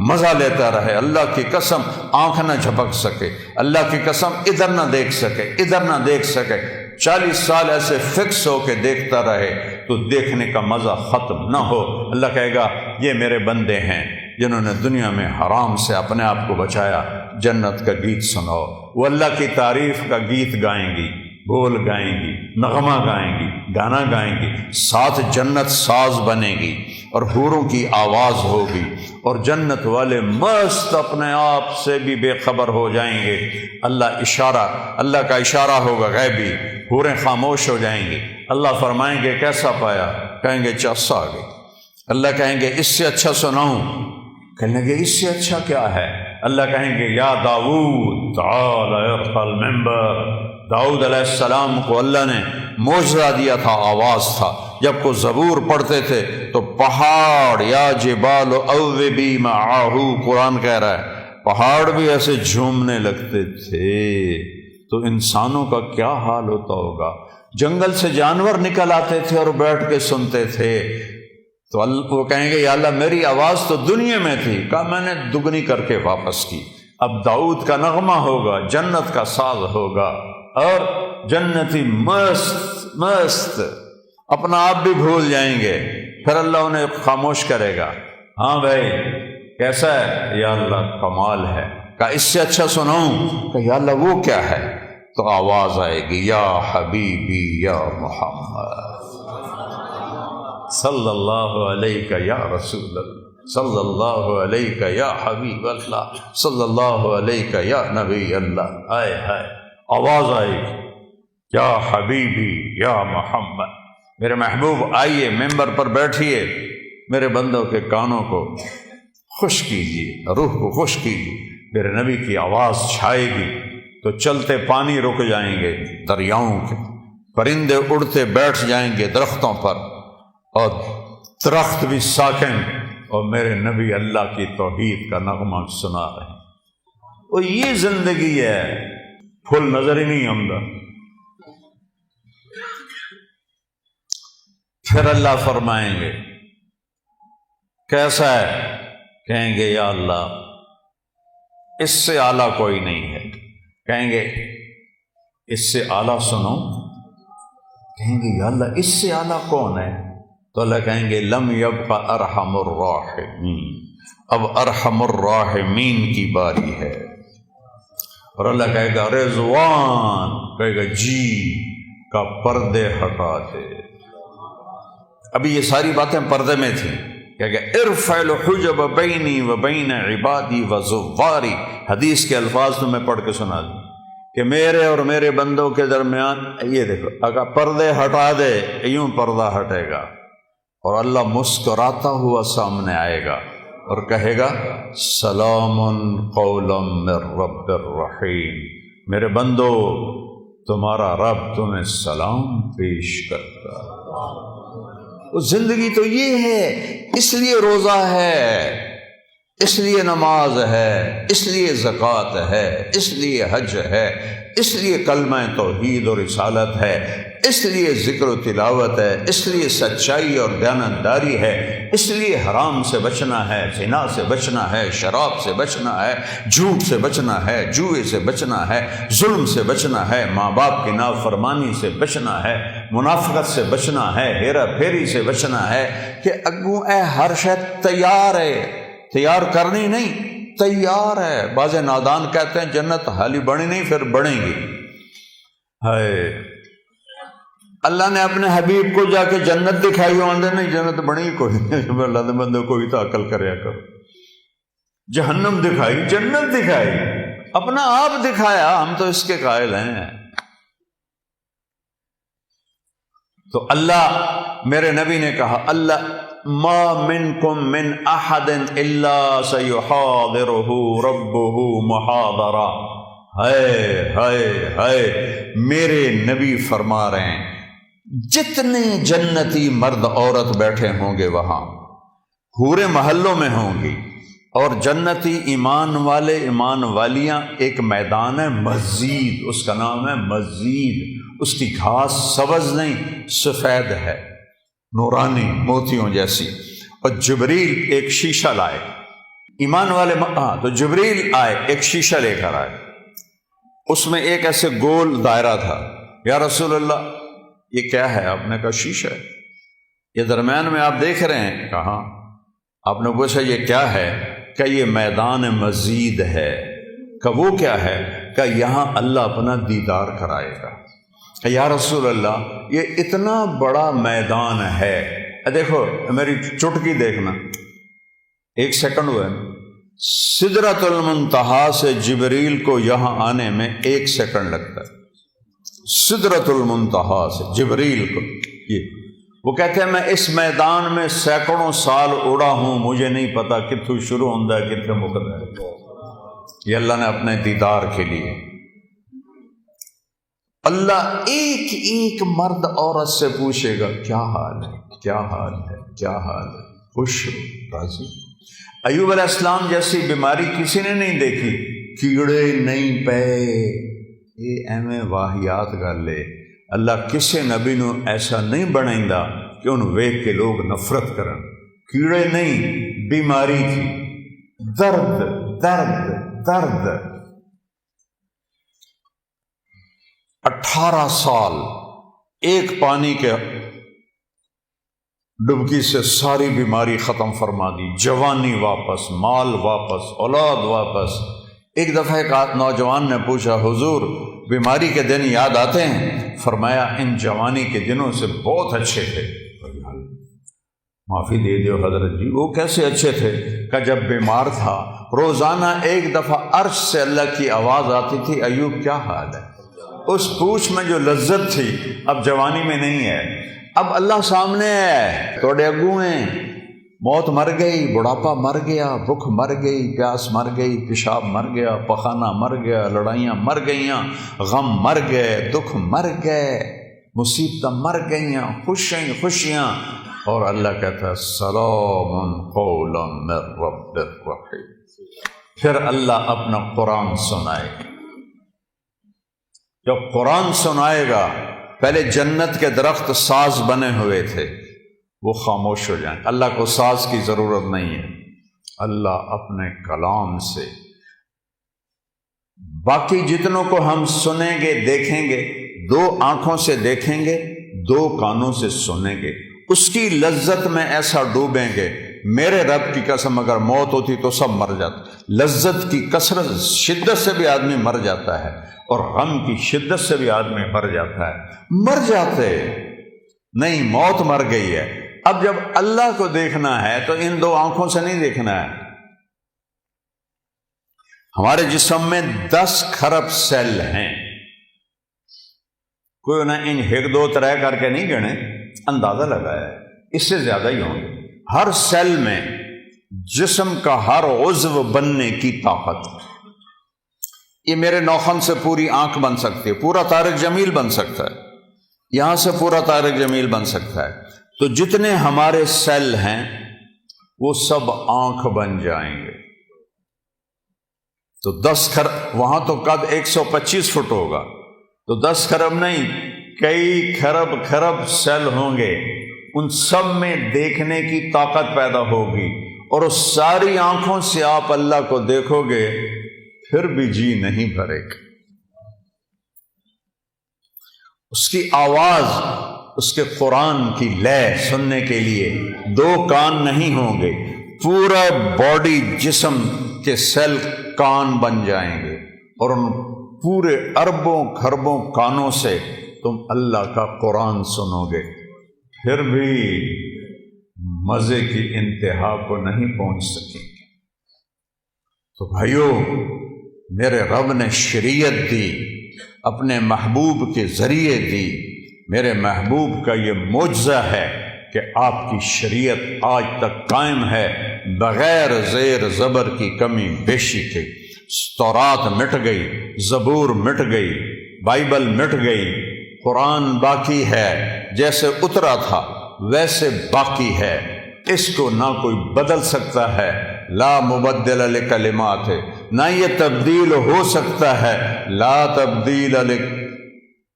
مزہ لیتا رہے، اللہ کی قسم آنکھ نہ جھپک سکے، اللہ کی قسم ادھر نہ دیکھ سکے، ادھر نہ دیکھ سکے، 40 سال ایسے فکس ہو کے دیکھتا رہے تو دیکھنے کا مزہ ختم نہ ہو۔ اللہ کہے گا یہ میرے بندے ہیں جنہوں نے دنیا میں حرام سے اپنے آپ کو بچایا، جنت کا گیت سناؤ۔ وہ اللہ کی تعریف کا گیت گائیں گی، بول گائیں گی، نغمہ گائیں گی، گانا گائیں گی، ساتھ جنت ساز بنے گی اور حوروں کی آواز ہوگی، اور جنت والے مست اپنے آپ سے بھی بے خبر ہو جائیں گے۔ اللہ کا اشارہ ہوگا غیبی، حوریں خاموش ہو جائیں گی۔ اللہ فرمائیں گے کیسا پایا؟ کہیں گے چس آ گئی۔ اللہ کہیں گے اس سے اچھا سناؤں؟ کہنے گے اس سے اچھا کیا ہے؟ اللہ کہیں گے یا داؤد تعال ارقى المنبر۔ داؤد علیہ السلام کو اللہ نے معجزہ دیا تھا، آواز تھا، جب کو زبور پڑھتے تھے تو پہاڑ یا جبال اوبی معاہ، قرآن کہہ رہا ہے پہاڑ بھی ایسے جھومنے لگتے تھے، تو انسانوں کا کیا حال ہوتا ہوگا؟ جنگل سے جانور نکل آتے تھے اور بیٹھ کے سنتے تھے، تو وہ کہیں گے یا اللہ میری آواز تو دنیا میں تھی، کہا میں نے دگنی کر کے واپس کی۔ اب داؤد کا نغمہ ہوگا، جنت کا ساز ہوگا، اور جنتی مست مست اپنا آپ بھی بھول جائیں گے۔ پھر اللہ انہیں خاموش کرے گا، ہاں بھائی کیسا ہے؟ یا اللہ کمال ہے۔ کہا اس سے اچھا سناؤں؟ کہ یا اللہ وہ کیا ہے؟ تو آواز آئے گی یا حبیبی یا محمد صلی اللہ علیہ یا رسول اللہ، صلی اللہ علیہ یا حبیب اللہ، صلی اللہ علیہ یا نبی اللہ۔ آئے ہائے آواز آئے گی یا حبیبی یا محمد، میرے محبوب آئیے ممبر پر بیٹھیے، میرے بندوں کے کانوں کو خوش کیجیے، روح کو خوش کیجیے۔ میرے نبی کی آواز چھائے گی تو چلتے پانی رک جائیں گے، دریاؤں کے پرندے اڑتے بیٹھ جائیں گے درختوں پر، اور درخت بھی ساکن، اور میرے نبی اللہ کی توحید کا نغمہ سنا رہے ہیں۔ اور یہ زندگی ہے، پھول نظر ہی نہیں آمدہ۔ پھر اللہ فرمائیں گے کیسا ہے؟ کہیں گے یا اللہ اس سے اعلیٰ کوئی نہیں ہے۔ کہیں گے اس سے اعلیٰ سنو؟ کہیں گے یا اللہ اس سے اعلیٰ کون ہے؟ تو اللہ کہیں گے لم یبق ارحم الراحمین، اب ارحم الراحمین کی باری ہے۔ اور اللہ کہے گا رضوان، کہے گا جی کا پردے ہٹا دے۔ ابھی یہ ساری باتیں پردے میں تھیں، کہے گا ارفع الحجب بینی و بین عبادی و زواری۔ حدیث کے الفاظ تو میں پڑھ کے سنا دوں کہ میرے اور میرے بندوں کے درمیان یہ دیکھو، اگر پردے ہٹا دے یوں پردہ ہٹے گا، اور اللہ مسکراتا ہوا سامنے آئے گا اور کہے گا سلام قولا من رب الرحیم، میرے بندو تمہارا رب تمہیں سلام پیش کرتا۔ وہ زندگی تو یہ ہے، اس لیے روزہ ہے، اس لیے نماز ہے، اس لیے زکوٰۃ ہے، اس لیے حج ہے، اس لیے کلمہ توحید اور رسالت ہے، اس لیے ذکر و تلاوت ہے، اس لیے سچائی اور دیانتداری ہے، اس لیے حرام سے بچنا ہے، زنا سے بچنا ہے، شراب سے بچنا ہے، جھوٹ سے بچنا ہے، جوئے سے بچنا ہے، ظلم سے بچنا ہے، ماں باپ کی نافرمانی سے بچنا ہے، منافقت سے بچنا ہے، ہیرا پھیری سے بچنا ہے، کہ اگوں اے ہر شے تیار ہے، تیار کرنی نہیں، تیار ہے۔ بعض نادان کہتے ہیں جنت حالی بنی نہیں، پھر بڑھیں گی۔ ہائے، اللہ نے اپنے حبیب کو جا کے جنت دکھائی ہو، اندر نہیں جنت بنی کوئی نہیں، اللہ نے بندے کوئی تو عقل کریا کرو۔ جہنم دکھائی، جنت دکھائی، اپنا آپ دکھایا، ہم تو اس کے قائل ہیں۔ تو اللہ، میرے نبی نے کہا اللہ ما منکم من احد الا سیحاضرہ ربہ محاضرہ۔ ہائے ہائے ہائے، میرے نبی فرما رہے ہیں جتنے جنتی مرد عورت بیٹھے ہوں گے وہاں حوریں محلوں میں ہوں گی، اور جنتی ایمان والے ایمان والیاں، ایک میدان ہے مزید، اس کا نام ہے مزید، اس کی گھاس سبز نہیں سفید ہے، نورانی موتیوں جیسی، اور جبریل ایک شیشہ لائے، ایمان والے تو جبریل آئے ایک شیشہ لے کر آئے، اس میں ایک ایسے گول دائرہ تھا۔ یا رسول اللہ یہ کیا ہے؟ آپ نے کہا شیشہ ہے، یہ درمیان میں آپ دیکھ رہے ہیں؟ کہاں؟ آپ نے پوچھا یہ کیا ہے؟ کہ یہ میدان مزید ہے۔ کہ وہ کیا ہے؟ کہ یہاں اللہ اپنا دیدار کرائے گا۔ کہ یا رسول اللہ یہ اتنا بڑا میدان ہے، دیکھو میری چٹکی دیکھنا، ایک سیکنڈ ہوئے، سدرۃ المنتہا سے جبریل کو یہاں آنے میں 1 سیکنڈ لگتا ہے، سدرۃ المنتہا سے جبریل کو۔ یہ وہ کہتے ہیں میں اس میدان میں سینکڑوں سال اڑا ہوں، مجھے نہیں پتا کتوں شروع ہوتا ہے کتنے مکد ہے۔ یہ اللہ نے اپنے دیدار کے لیے، اللہ ایک ایک مرد عورت سے پوچھے گا کیا حال ہے، کیا حال ہے، کیا حال ہے، خوش ہو، راضی؟ ایوب علیہ السلام جیسی بیماری کسی نے نہیں دیکھی، کیڑے نہیں پے، یہ ایویں واہیات گل ہے۔ اللہ کسی نبی نو ایسا نہیں بنائندا کہ انہوں ویکھ کے لوگ نفرت کرن۔ کیڑے نہیں، بیماری تھی، درد درد درد۔ 18 سال ایک پانی کے ڈبکی سے ساری بیماری ختم فرما دی، جوانی واپس، مال واپس، اولاد واپس۔ ایک دفعہ ایک نوجوان نے پوچھا حضور بیماری کے دن یاد آتے ہیں؟ فرمایا ان جوانی کے دنوں سے بہت اچھے تھے۔ معافی دے دیو حضرت جی، وہ کیسے اچھے تھے؟ کہ جب بیمار تھا روزانہ ایک دفعہ عرش سے اللہ کی آواز آتی تھی ایوب کیا حال ہے؟ اس پوچھ میں جو لذت تھی اب جوانی میں نہیں ہے۔ اب اللہ سامنے ہے، توڑے اگوں ہیں، موت مر گئی، بڑھاپا مر گیا، بھوک مر گئی، پیاس مر گئی، پیشاب مر گیا، پخانہ مر گیا، لڑائیاں مر گئیاں، غم مر گئے، دکھ مر گئے، مصیبتیں مر گئیاں، خوشیاں، اور اللہ کہتا ہے سلام قولا من رب الرحیم۔ پھر اللہ اپنا قرآن سنائے گا۔ جب قرآن سنائے گا، پہلے جنت کے درخت ساز بنے ہوئے تھے، وہ خاموش ہو جائیں۔ اللہ کو ساز کی ضرورت نہیں ہے، اللہ اپنے کلام سے باقی جتنوں کو ہم سنیں گے دیکھیں گے، 2 آنکھوں سے دیکھیں گے، 2 کانوں سے سنیں گے، اس کی لذت میں ایسا ڈوبیں گے، میرے رب کی قسم اگر موت ہوتی تو سب مر جاتے۔ لذت کی کثرت شدت سے بھی آدمی مر جاتا ہے، اور غم کی شدت سے بھی آدمی مر جاتا ہے۔ مر جاتے نہیں، موت مر گئی ہے۔ اب جب اللہ کو دیکھنا ہے تو ان 2 آنکھوں سے نہیں دیکھنا ہے۔ ہمارے جسم میں 10 کھرب سیل ہیں، کوئی انہیں ان 1 2 3 کر کے نہیں گنے، اندازہ لگایا ہے، اس سے زیادہ ہی ہوں گے۔ ہر سیل میں جسم کا ہر عضو بننے کی طاقت۔ یہ میرے نوخن سے پوری آنکھ بن سکتی ہے، پورا طارق جمیل بن سکتا ہے، یہاں سے پورا طارق جمیل بن سکتا ہے۔ تو جتنے ہمارے سیل ہیں وہ سب آنکھ بن جائیں گے۔ تو 10 کھرب، وہاں تو قد 125 فٹ ہوگا، تو 10 کھرب نہیں، کئی کھرب سیل ہوں گے، ان سب میں دیکھنے کی طاقت پیدا ہوگی، اور اس ساری آنکھوں سے آپ اللہ کو دیکھو گے، پھر بھی جی نہیں بھرے گا۔ اس کی آواز، اس کے قرآن کی لے سننے کے لیے 2 کان نہیں ہوں گے، پورا باڈی جسم کے سیل کان بن جائیں گے، اور ان پورے اربوں کھربوں کانوں سے تم اللہ کا قرآن سنو گے، پھر بھی مزے کی انتہا کو نہیں پہنچ سکیں گے۔ تو بھائیو، میرے رب نے شریعت دی، اپنے محبوب کے ذریعے دی۔ میرے محبوب کا یہ معجزہ ہے کہ آپ کی شریعت آج تک قائم ہے، بغیر زیر زبر کی، کمی بیشی کے۔ تورات مٹ گئی، زبور مٹ گئی، بائبل مٹ گئی، قرآن باقی ہے، جیسے اترا تھا ویسے باقی ہے، اس کو نہ کوئی بدل سکتا ہے، لا مبدل لکلمات ہے، نہ یہ تبدیل ہو سکتا ہے، لا تبدیل لکلمات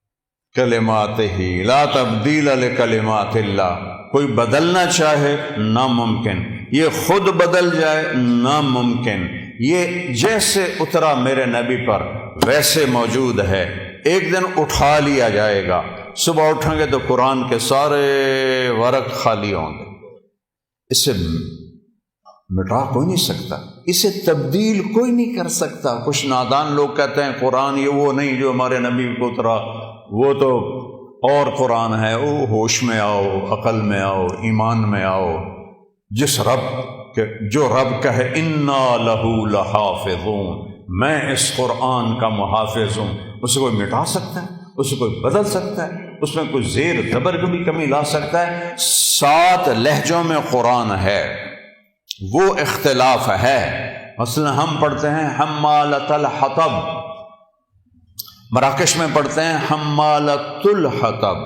ہی، لا تبدیل لکلمات اللہ۔ کوئی بدلنا چاہے ناممکن، یہ خود بدل جائے ناممکن، یہ جیسے اترا میرے نبی پر ویسے موجود ہے، ایک دن اٹھا لیا جائے گا۔ صبح اٹھیں گے تو قرآن کے سارے ورق خالی ہوں گے، اسے مٹا کوئی نہیں سکتا، اسے تبدیل کوئی نہیں کر سکتا۔ کچھ نادان لوگ کہتے ہیں قرآن یہ وہ نہیں جو ہمارے نبی کو اترا، وہ تو اور قرآن ہے۔ او ہوش میں آؤ، عقل میں آؤ، ایمان میں آؤ۔ جس رب کہ جو رب کہے انا لہو لحافظون، میں اس قرآن کا محافظ ہوں، اسے کوئی مٹا سکتا ہے؟ اسے کوئی بدل سکتا ہے؟ اس میں کوئی زیر زبر کی بھی کمی لا سکتا ہے؟ 7 لہجوں میں قرآن ہے، وہ اختلاف ہے۔ مثلا ہم پڑھتے ہیں حمالۃ الحطب، مراکش میں پڑھتے ہیں حمالۃ الحطب،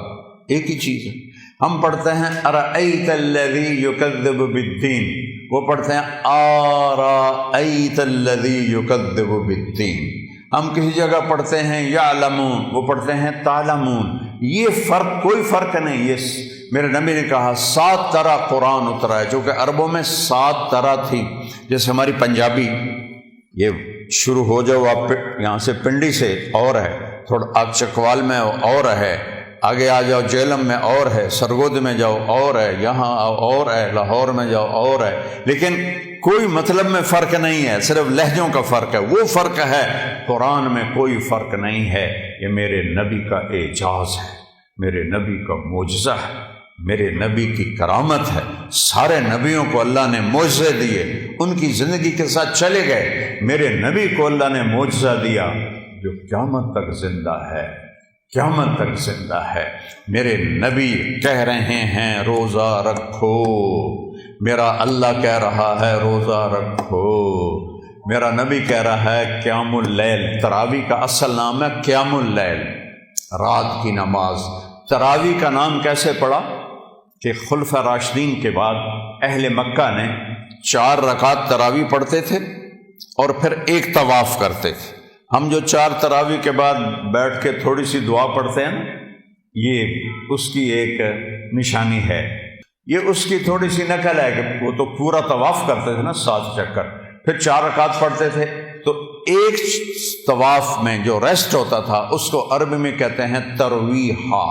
ایک ہی چیز ہے۔ ہم پڑھتے ہیں ارأیت الذی یکذب بالدین، وہ پڑھتے ہیں آرأیت الذی یکذب بالدین۔ ہم کسی جگہ پڑھتے ہیں یعلمون، وہ پڑھتے ہیں تعلمون۔ یہ فرق، کوئی فرق نہیں۔ یہ میرے نبی نے کہا 7 طرح قرآن اترا ہے، چونکہ عربوں میں 7 طرح تھی۔ جیسے ہماری پنجابی، یہ شروع ہو جاؤ آپ یہاں سے پنڈی سے اور ہے، تھوڑا آپ چکوال میں اور ہے، آگے آ جاؤ جیلم میں اور ہے، سرگود میں جاؤ اور ہے، یہاں اور ہے، لاہور میں جاؤ اور ہے، لیکن کوئی مطلب میں فرق نہیں ہے، صرف لہجوں کا فرق ہے۔ وہ فرق ہے، قرآن میں کوئی فرق نہیں ہے۔ یہ میرے نبی کا اعجاز ہے، میرے نبی کا معجزہ ہے، میرے نبی کی کرامت ہے۔ سارے نبیوں کو اللہ نے معجزے دیے، ان کی زندگی کے ساتھ چلے گئے۔ میرے نبی کو اللہ نے معجزہ دیا جو قیامت تک زندہ ہے، قیامت تک زندہ ہے۔ میرے نبی کہہ رہے ہیں روزہ رکھو، میرا اللہ کہہ رہا ہے روزہ رکھو، میرا نبی کہہ رہا ہے قیام اللیل۔ تراویح کا اصل نام ہے قیام اللیل، رات کی نماز۔ تراویح کا نام کیسے پڑا کہ خلفاء راشدین کے بعد اہل مکہ نے 4 رکعت تراویح پڑھتے تھے اور پھر ایک طواف کرتے تھے۔ ہم جو 4 تراویح کے بعد بیٹھ کے تھوڑی سی دعا پڑھتے ہیں، یہ اس کی ایک نشانی ہے، یہ اس کی تھوڑی سی نقل ہے کہ وہ تو پورا طواف کرتے تھے نا، 7 چکر، پھر 4 رکعت پڑھتے تھے، تو ایک طواف میں جو ریسٹ ہوتا تھا اس کو عربی میں کہتے ہیں ترویحا،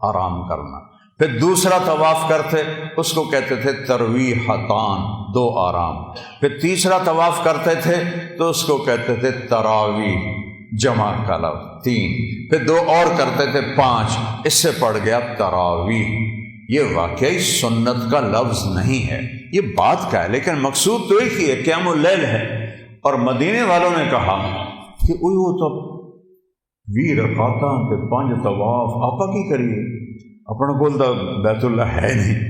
آرام کرنا. پھر دوسرا طواف کرتے اس کو کہتے تھے ترویحتان، 2 آرام. پھر تیسرا طواف کرتے تھے تو اس کو کہتے تھے تراویح، جمع کا لفظ 3. پھر 2 اور کرتے تھے 5، اس سے پڑ گیا تراویح. یہ واقعی سنت کا لفظ نہیں ہے، یہ بات کا ہے، لیکن مقصود تو ایک ہی ہے، قیام اللیل ہے. اور مدینے والوں نے کہا کہ وہ تو 20 رکعتاں تے 5 طواف آپا کی کریے، اپنے کول تو بیت اللہ ہے نہیں.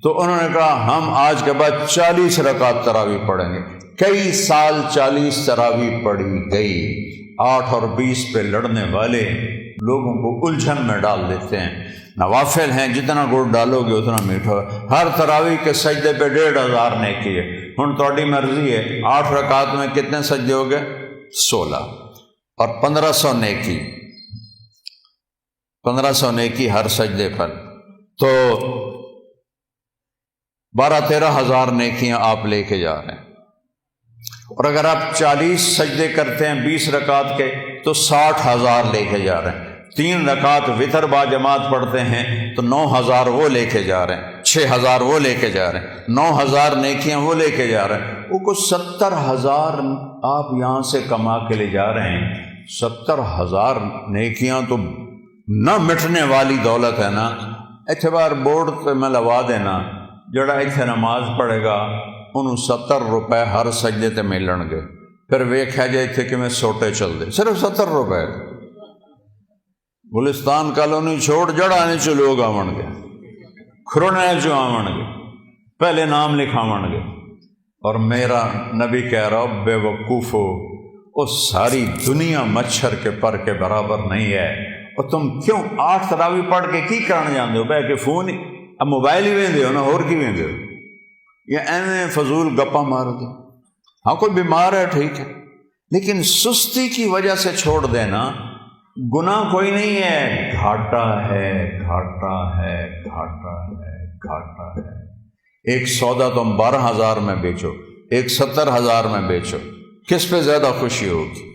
تو انہوں نے کہا ہم آج کے بعد 40 رکعت تراویح پڑھیں گے. کئی سال 40 تراویح پڑھی گئی. 8 اور 20 پہ لڑنے والے لوگوں کو الجھن میں ڈال دیتے ہیں. نوافل ہیں، جتنا گڑ ڈالو گے اتنا میٹھا ہو. ہر تراویح کے سجدے پہ 1500 نیکی ہے. ہن تہاڈی مرضی ہے، 8 رکعت میں کتنے سجدے ہو گئے؟ 16 اور 1500 نیکی، 1500 نیکی ہر سجدے پر، تو 12-13 ہزار نیکیاں آپ لے کے جا رہے ہیں. اور اگر آپ 40 سجدے کرتے ہیں 20 رکعت کے تو 60,000 لے کے جا رہے ہیں. 3 رکعت وتر با جماعت پڑھتے ہیں تو 9,000 وہ لے کے جا رہے ہیں، 6,000 وہ لے کے جا رہے ہیں، 9,000 نیکیاں وہ لے کے جا رہے ہیں. وہ کچھ 70,000 آپ یہاں سے کما کے لے جا رہے ہیں. 70,000 نیکیاں تو نہ مٹنے والی دولت ہے نا. اعتبار بورڈ پہ میں لوا دینا، جڑا اتنے نماز پڑھے گا انہوں 70 روپے ہر سجدے تے ملن گے. پھر ویکھا جائے تھے کہ میں سوٹے چل دے، صرف 70 روپے. گلستان کالونی چھوڑ جڑانے چ لوگ آون گے، کھرنے چ آون گے، پہلے نام لکھاون گے. اور میرا نبی کہہ رہا بے وقوف ہو، وہ ساری دنیا مچھر کے پر کے برابر نہیں ہے. اور تم کیوں 8 تراویح پڑھ کے کی کرنے جاندے ہو؟ بہ کے فون ہی، اب موبائل ہی ویندے ہو نا، اور کی ویندے ہو؟ یہ ایویں فضول گپا مار دو. ہاں کوئی بیمار ہے ٹھیک ہے، لیکن سستی کی وجہ سے چھوڑ دینا گناہ کوئی نہیں ہے. گھاٹا ہے، گھاٹا ہے، گھاٹا ہے، گھاٹا ہے. ایک سودا تم 12,000 میں بیچو، ایک 70,000 میں بیچو، کس پہ زیادہ خوشی ہوگی؟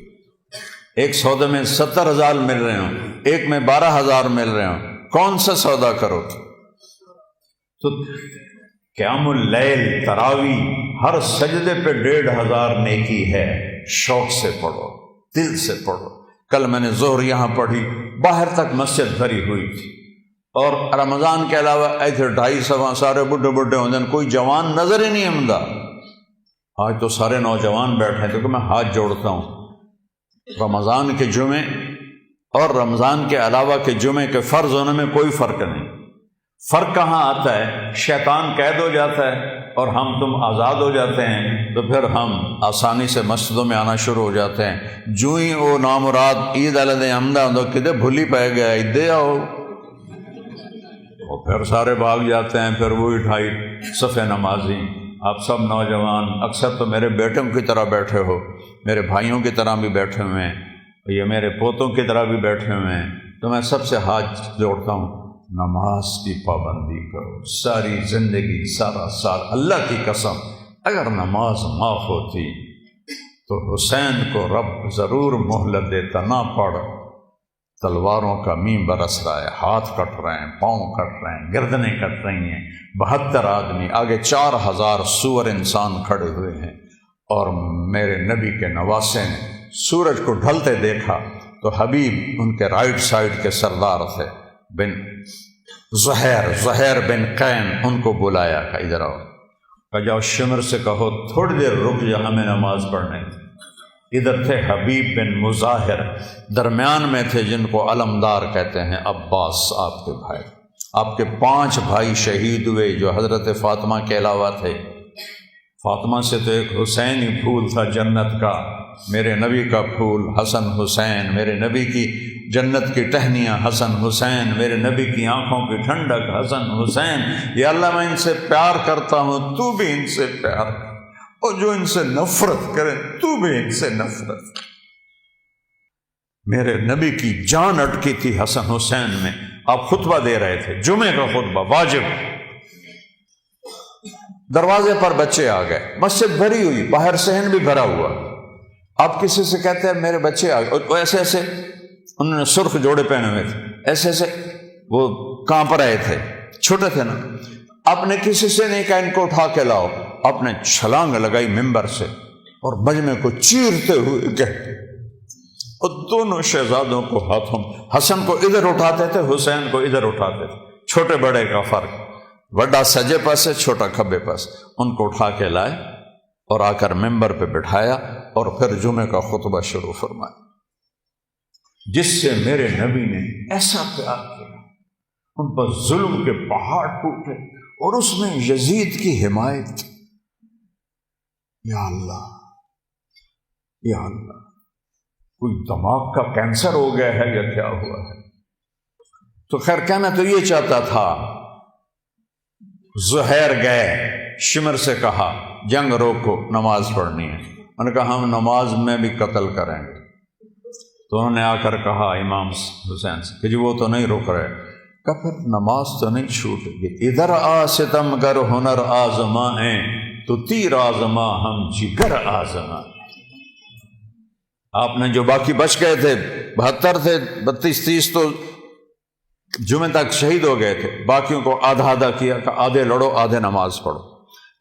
ایک سودے میں 70,000 مل رہے ہوں، ایک میں 12,000 مل رہے ہوں، کون سا سودا کرو گے؟ تو قیام اللیل، تراویح، ہر سجدے پہ 1,500 نیکی ہے. شوق سے پڑھو، دل سے پڑھو. کل میں نے ظہر یہاں پڑھی، باہر تک مسجد بھری ہوئی تھی. اور رمضان کے علاوہ ایسے 250 سارے بڈھے بڈھے ہوندے، کوئی جوان نظر ہی نہیں آمدا. آج تو سارے نوجوان بیٹھے ہیں. تو کہ میں ہاتھ جوڑتا ہوں، رمضان کے جمعے اور رمضان کے علاوہ کے جمعے کے فرض ہونے میں کوئی فرق نہیں. فرق کہاں آتا ہے؟ شیطان قید ہو جاتا ہے اور ہم تم آزاد ہو جاتے ہیں، تو پھر ہم آسانی سے مسجدوں میں آنا شروع ہو جاتے ہیں. جو ہی وہ نامراد عید علیہ حمدہ کدے بھولی پائے گیا عیدے آؤ، اور پھر سارے بھاگ جاتے ہیں. پھر وہی 2.5 صفحے نمازی. آپ سب نوجوان اکثر تو میرے بیٹوں کی طرح بیٹھے ہو، میرے بھائیوں کی طرح بھی بیٹھے ہوئے ہیں، یہ میرے پوتوں کی طرح بھی بیٹھے ہوئے ہیں. تو میں سب سے ہاتھ جوڑتا ہوں، نماز کی پابندی کرو. ساری زندگی، سارا سال، اللہ کی قسم اگر نماز معاف ہوتی تو حسین کو رب ضرور مہلت دیتا. نہ پڑھ، تلواروں کا میم برس رہا ہے، ہاتھ کٹ رہے ہیں، پاؤں کٹ رہے ہیں، گردنیں کٹ رہی ہیں. 72 آدمی، آگے 4,000 سور انسان کھڑے ہوئے ہیں. اور میرے نبی کے نواسے نے سورج کو ڈھلتے دیکھا تو حبیب ان کے رائٹ سائڈ کے سردار تھے، بن زہیر بن قین، ان کو بلایا کہ ادھر آؤ. کہ جاؤ شمر سے کہو تھوڑی دیر رک جا، ہمیں نماز پڑھنے. ادھر تھے حبیب بن مظاہر، درمیان میں تھے جن کو علمدار کہتے ہیں، عباس آپ کے بھائی. آپ کے 5 بھائی شہید ہوئے جو حضرت فاطمہ کے علاوہ تھے. فاطمہ سے تو ایک حسین ہی پھول تھا جنت کا، میرے نبی کا پھول حسن حسین، میرے نبی کی جنت کی ٹہنیاں حسن حسین، میرے نبی کی آنکھوں کی ٹھنڈک حسن حسین. یا اللہ میں ان سے پیار کرتا ہوں، تو بھی ان سے پیار کر، اور جو ان سے نفرت کرے تو بھی ان سے نفرت. میرے نبی کی جان اٹکی تھی حسن حسین میں. آپ خطبہ دے رہے تھے، جمعے کا خطبہ واجب. دروازے پر بچے آ گئے، مسجد بھری ہوئی، باہر صحن بھی بھرا ہوا. آپ کسی سے کہتے ہیں میرے بچے آ گئے، ایسے ایسے انہوں نے سرخ جوڑے پہنے ہوئے تھے، ایسے ایسے وہ کہاں پر آئے تھے، چھوٹے تھے نا. آپ نے کسی سے نہیں کہا ان کو اٹھا کے لاؤ، آپ نے چھلانگ لگائی ممبر سے اور مجمع کو چیرتے ہوئے گئے اور دونوں شہزادوں کو ہاتھوں، حسن کو ادھر اٹھاتے تھے، حسین کو ادھر اٹھاتے تھے، چھوٹے بڑے کا فرق، بڑا سجے پاس ہے، چھوٹا کھبے پاس. ان کو اٹھا کے لائے اور آ کر ممبر پہ بٹھایا اور پھر جمعے کا خطبہ شروع فرمایا، جس سے میرے نبی نے ایسا پیار کیا، ان پر ظلم کے پہاڑ ٹوٹے اور اس میں یزید کی حمایت. یا اللہ یا اللہ، کوئی دماغ کا کینسر ہو گیا ہے یا کیا ہوا ہے؟ تو خیر کہنا تو یہ چاہتا تھا. زہیر گئے، شمر سے کہا جنگ روکو، نماز پڑھنی ہے. انہوں نے کہا ہم نماز میں بھی قتل کریں گے. تو انہوں نے آ کر کہا امام حسین سے کہ جی وہ تو نہیں رک رہے. کہا پھر نماز تو نہیں چھوٹ گئی. ادھر آ ستم گر ہنر آزمائیں تو تیر آزما ہم جگر آزما. آپ نے جو باقی بچ گئے تھے 72 تھے، 32 30 تو جمعہ تک شہید ہو گئے تھے، باقیوں کو آدھا آدھا کیا کہ آدھے لڑو آدھے نماز پڑھو.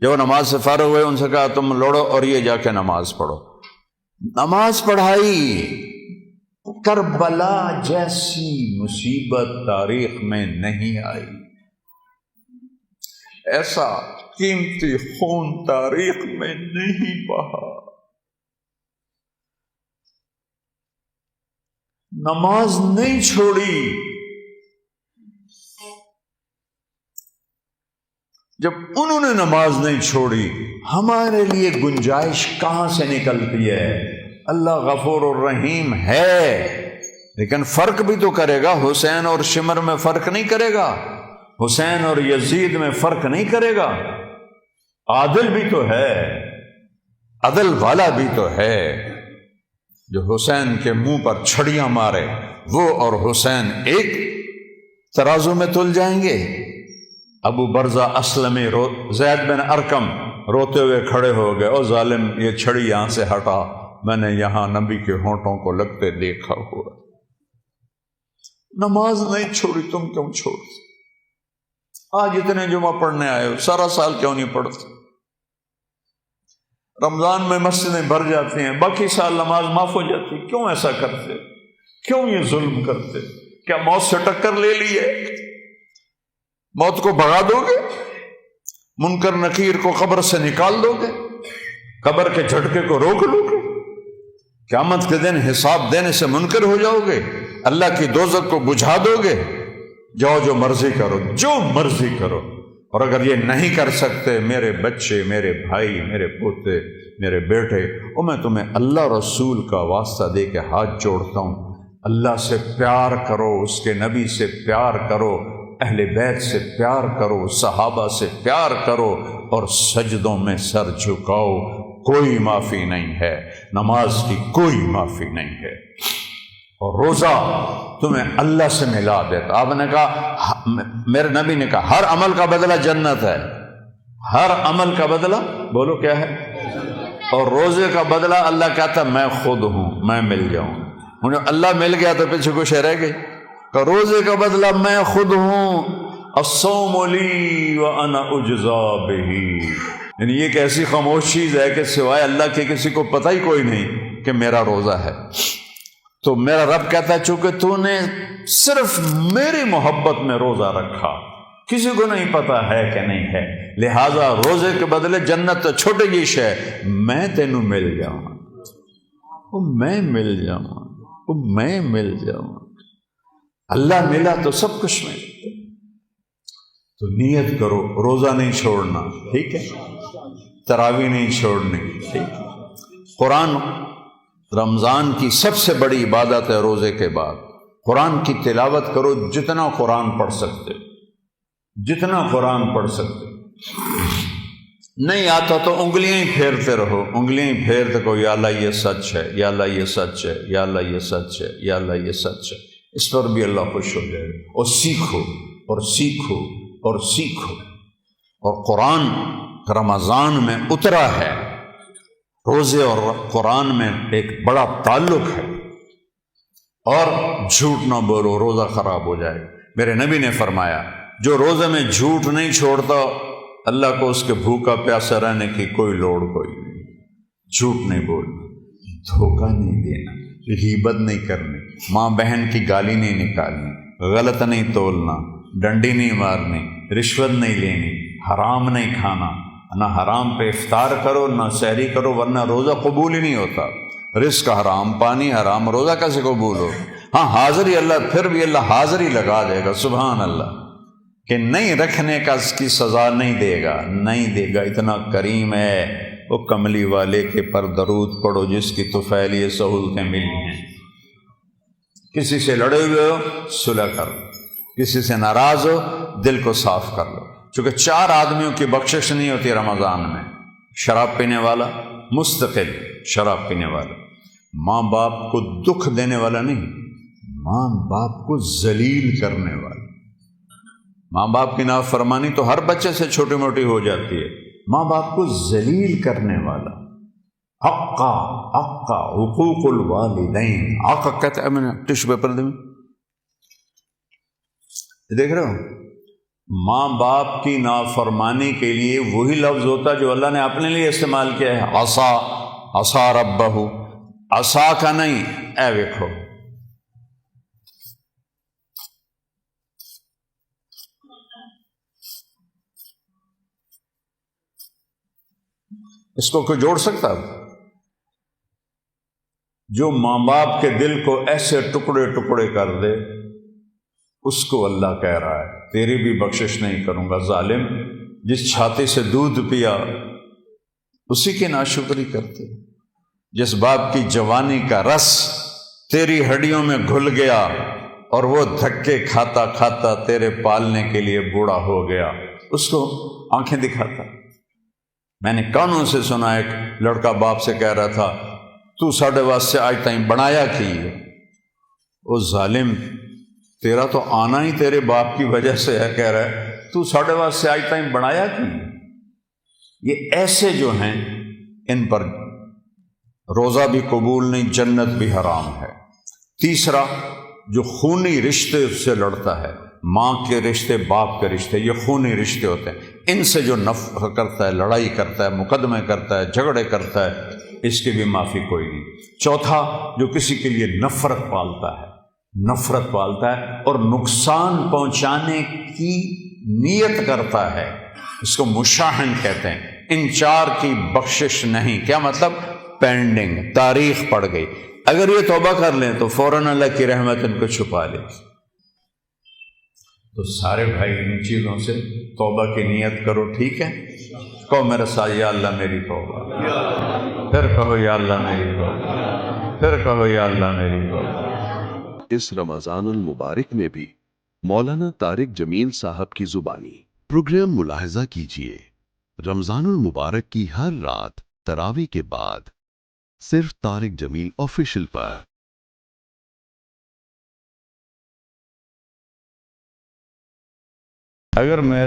جب وہ نماز سے فارغ ہوئے ان سے کہا تم لڑو اور یہ جا کے نماز پڑھو. نماز پڑھائی. کربلا جیسی مصیبت تاریخ میں نہیں آئی، ایسا قیمتی خون تاریخ میں نہیں بہا. نماز نہیں چھوڑی. جب انہوں نے نماز نہیں چھوڑی، ہمارے لیے گنجائش کہاں سے نکلتی ہے؟ اللہ غفور الرحیم ہے، لیکن فرق بھی تو کرے گا. حسین اور شمر میں فرق نہیں کرے گا، حسین اور یزید میں فرق نہیں کرے گا. عادل بھی تو ہے، عدل والا بھی تو ہے. جو حسین کے منہ پر چھڑیاں مارے وہ اور حسین ایک ترازو میں تل جائیں گے. ابو برزہ اسلمی زید بن ارکم روتے ہوئے کھڑے ہو گئے، او ظالم یہ چھڑی یہاں سے ہٹا، میں نے یہاں نبی کے ہونٹوں کو لگتے دیکھا ہوا. نماز نہیں چھوڑی، تم کیوں چھوڑ؟ آج اتنے جمعہ پڑھنے آئے ہو، سارا سال کیوں نہیں پڑھتے؟ رمضان میں مسجدیں بھر جاتی ہیں، باقی سال نماز معاف ہو جاتی. کیوں ایسا کرتے؟ کیوں یہ ظلم کرتے؟ کیا موت سے ٹکر لے لی ہے؟ موت کو بھگا دو گے؟ منکر نکیر کو قبر سے نکال دو گے؟ قبر کے جھٹکے کو روک لو گے؟ قیامت کے دن حساب دینے سے منکر ہو جاؤ گے؟ اللہ کی دوزخ کو بجھا دو گے؟ جاؤ جو مرضی کرو، جو مرضی کرو. اور اگر یہ نہیں کر سکتے میرے بچے، میرے بھائی، میرے پوتے، میرے بیٹے، اور میں تمہیں اللہ رسول کا واسطہ دے کے ہاتھ جوڑتا ہوں، اللہ سے پیار کرو، اس کے نبی سے پیار کرو، اہل بیت سے پیار کرو، صحابہ سے پیار کرو اور سجدوں میں سر جھکاؤ. کوئی معافی نہیں ہے، نماز کی کوئی معافی نہیں ہے. اور روزہ تمہیں اللہ سے ملا دیتا. آپ نے کہا، میرے نبی نے کہا ہر عمل کا بدلہ جنت ہے. ہر عمل کا بدلہ بولو کیا ہے؟ اور روزے کا بدلہ اللہ کہتا میں خود ہوں، میں مل جاؤں. انہیں اللہ مل گیا تو پیچھے کچھ رہ گئی. کہ روزے کا بدلہ میں خود ہوں. الصوم لی وانا اجزا بہ. یعنی یہ ایک ایسی خاموش چیز ہے کہ سوائے اللہ کے کسی کو پتہ ہی کوئی نہیں کہ میرا روزہ ہے. تو میرا رب کہتا ہے چونکہ تو نے صرف میری محبت میں روزہ رکھا، کسی کو نہیں پتا ہے کہ نہیں ہے، لہذا روزے کے بدلے جنت تو چھوٹے جی شے، میں تینوں مل جاؤں، میں مل جاؤں، میں مل جاؤں. اللہ ملا تو سب کچھ مل. تو نیت کرو روزہ نہیں چھوڑنا، ٹھیک ہے؟ تراویح نہیں چھوڑنی، ٹھیک ہے؟ قرآن رمضان کی سب سے بڑی عبادت ہے. روزے کے بعد قرآن کی تلاوت کرو، جتنا قرآن پڑھ سکتے، جتنا قرآن پڑھ سکتے. نہیں آتا تو انگلیاں ہی پھیرتے رہو، انگلیاں ہی پھیرتے کہو یا اللہ یہ سچ ہے، یا اللہ یہ سچ ہے، یا اللہ یہ سچ ہے، یا اللہ یہ سچ ہے. اس پر بھی اللہ خوش ہو جائے. اور سیکھو اور سیکھو اور سیکھو. اور قرآن رمضان میں اترا ہے، روزے اور قرآن میں ایک بڑا تعلق ہے۔ اور جھوٹ نہ بولو، روزہ خراب ہو جائے۔ میرے نبی نے فرمایا جو روزے میں جھوٹ نہیں چھوڑتا اللہ کو اس کے بھوکا پیاسا رہنے کی کوئی لوڑ کوئی نہیں۔ جھوٹ نہیں بولنا، دھوکہ نہیں دینا، غیبت نہیں کرنی، ماں بہن کی گالی نہیں نکالنی، غلط نہیں تولنا، ڈنڈی نہیں مارنی، رشوت نہیں لینی، حرام نہیں کھانا، نہ حرام پہ افطار کرو نہ سحری کرو ورنہ روزہ قبول ہی نہیں ہوتا۔ رزق حرام، پانی حرام، روزہ کیسے قبول ہو؟ ہاں حاضری اللہ، پھر بھی اللہ حاضری لگا دے گا، سبحان اللہ، کہ نہیں رکھنے کا اس کی سزا نہیں دے گا، نہیں دے گا، اتنا کریم ہے۔ وہ کملی والے کے پر درود پڑھو جس کی طفیل یہ سہولتیں ملی ہیں۔ کسی سے لڑے ہوئے ہو صلح کر لو، کسی سے ناراض ہو دل کو صاف کر لو، چونکہ 4 آدمیوں کی بخشش نہیں ہوتی رمضان میں: شراب پینے والا، مستقل شراب پینے والا، ماں باپ کو دکھ دینے والا نہیں، ماں باپ کو ذلیل کرنے والا۔ ماں باپ کی نافرمانی تو ہر بچے سے چھوٹی موٹی ہو جاتی ہے، ماں باپ کو ذلیل کرنے والا۔ حقا حقوق الوالدین، آقا کہتا ہے، میں نے ٹشو پیپر دیں، دیکھ رہے ہو، ماں باپ کی نافرمانی کے لیے وہی لفظ ہوتا جو اللہ نے اپنے لیے استعمال کیا ہے، عصا، عصا ربہ، عصا کا نہیں، اے ویکھو۔ اس کو کوئی جوڑ سکتا ہے؟ جو ماں باپ کے دل کو ایسے ٹکڑے ٹکڑے کر دے اس کو اللہ کہہ رہا ہے تیری بھی بخشش نہیں کروں گا۔ ظالم، جس چھاتی سے دودھ پیا اسی کی ناشکری کرتے، جس باپ کی جوانی کا رس تیری ہڈیوں میں گھل گیا اور وہ دھکے کھاتا کھاتا تیرے پالنے کے لیے بوڑھا ہو گیا، اس کو آنکھیں دکھاتا۔ میں نے کانوں سے سنا ایک لڑکا باپ سے کہہ رہا تھا تو ساڑھے واسطے آج تائیں بنایا کی ہے؟ او ظالم، تیرا تو آنا ہی تیرے باپ کی وجہ سے ہے، کہہ رہا ہے تو ساڑھے واسطے آج تائیں بنایا کی ہے؟ یہ ایسے جو ہیں ان پر روزہ بھی قبول نہیں، جنت بھی حرام ہے۔ تیسرا، جو خونی رشتے سے لڑتا ہے، ماں کے رشتے، باپ کے رشتے، یہ خونی رشتے ہوتے ہیں، ان سے جو نفرت کرتا ہے، لڑائی کرتا ہے، مقدمے کرتا ہے، جھگڑے کرتا ہے، اس کی بھی معافی کوئی نہیں۔ چوتھا، جو کسی کے لیے نفرت پالتا ہے اور نقصان پہنچانے کی نیت کرتا ہے، اس کو مشاحن کہتے ہیں۔ ان 4 کی بخشش نہیں۔ کیا مطلب؟ پینڈنگ، تاریخ پڑ گئی، اگر یہ توبہ کر لیں تو فوراً اللہ کی رحمت ان کو چھپا لے۔ تو سارے بھائی ان چیزوں سے توبہ کی نیت کرو، ٹھیک ہے؟ کہو میرے ساتھ، یا اللہ میری توبہ، پھر کہو یا اللہ میری توبہ، پھر کہو یا اللہ میری توبہ۔ اس رمضان المبارک میں بھی مولانا طارق جمیل صاحب کی زبانی پروگرام ملاحظہ کیجیے، رمضان المبارک کی ہر رات تراویح کے بعد صرف طارق جمیل آفیشل پر۔ اگر میرے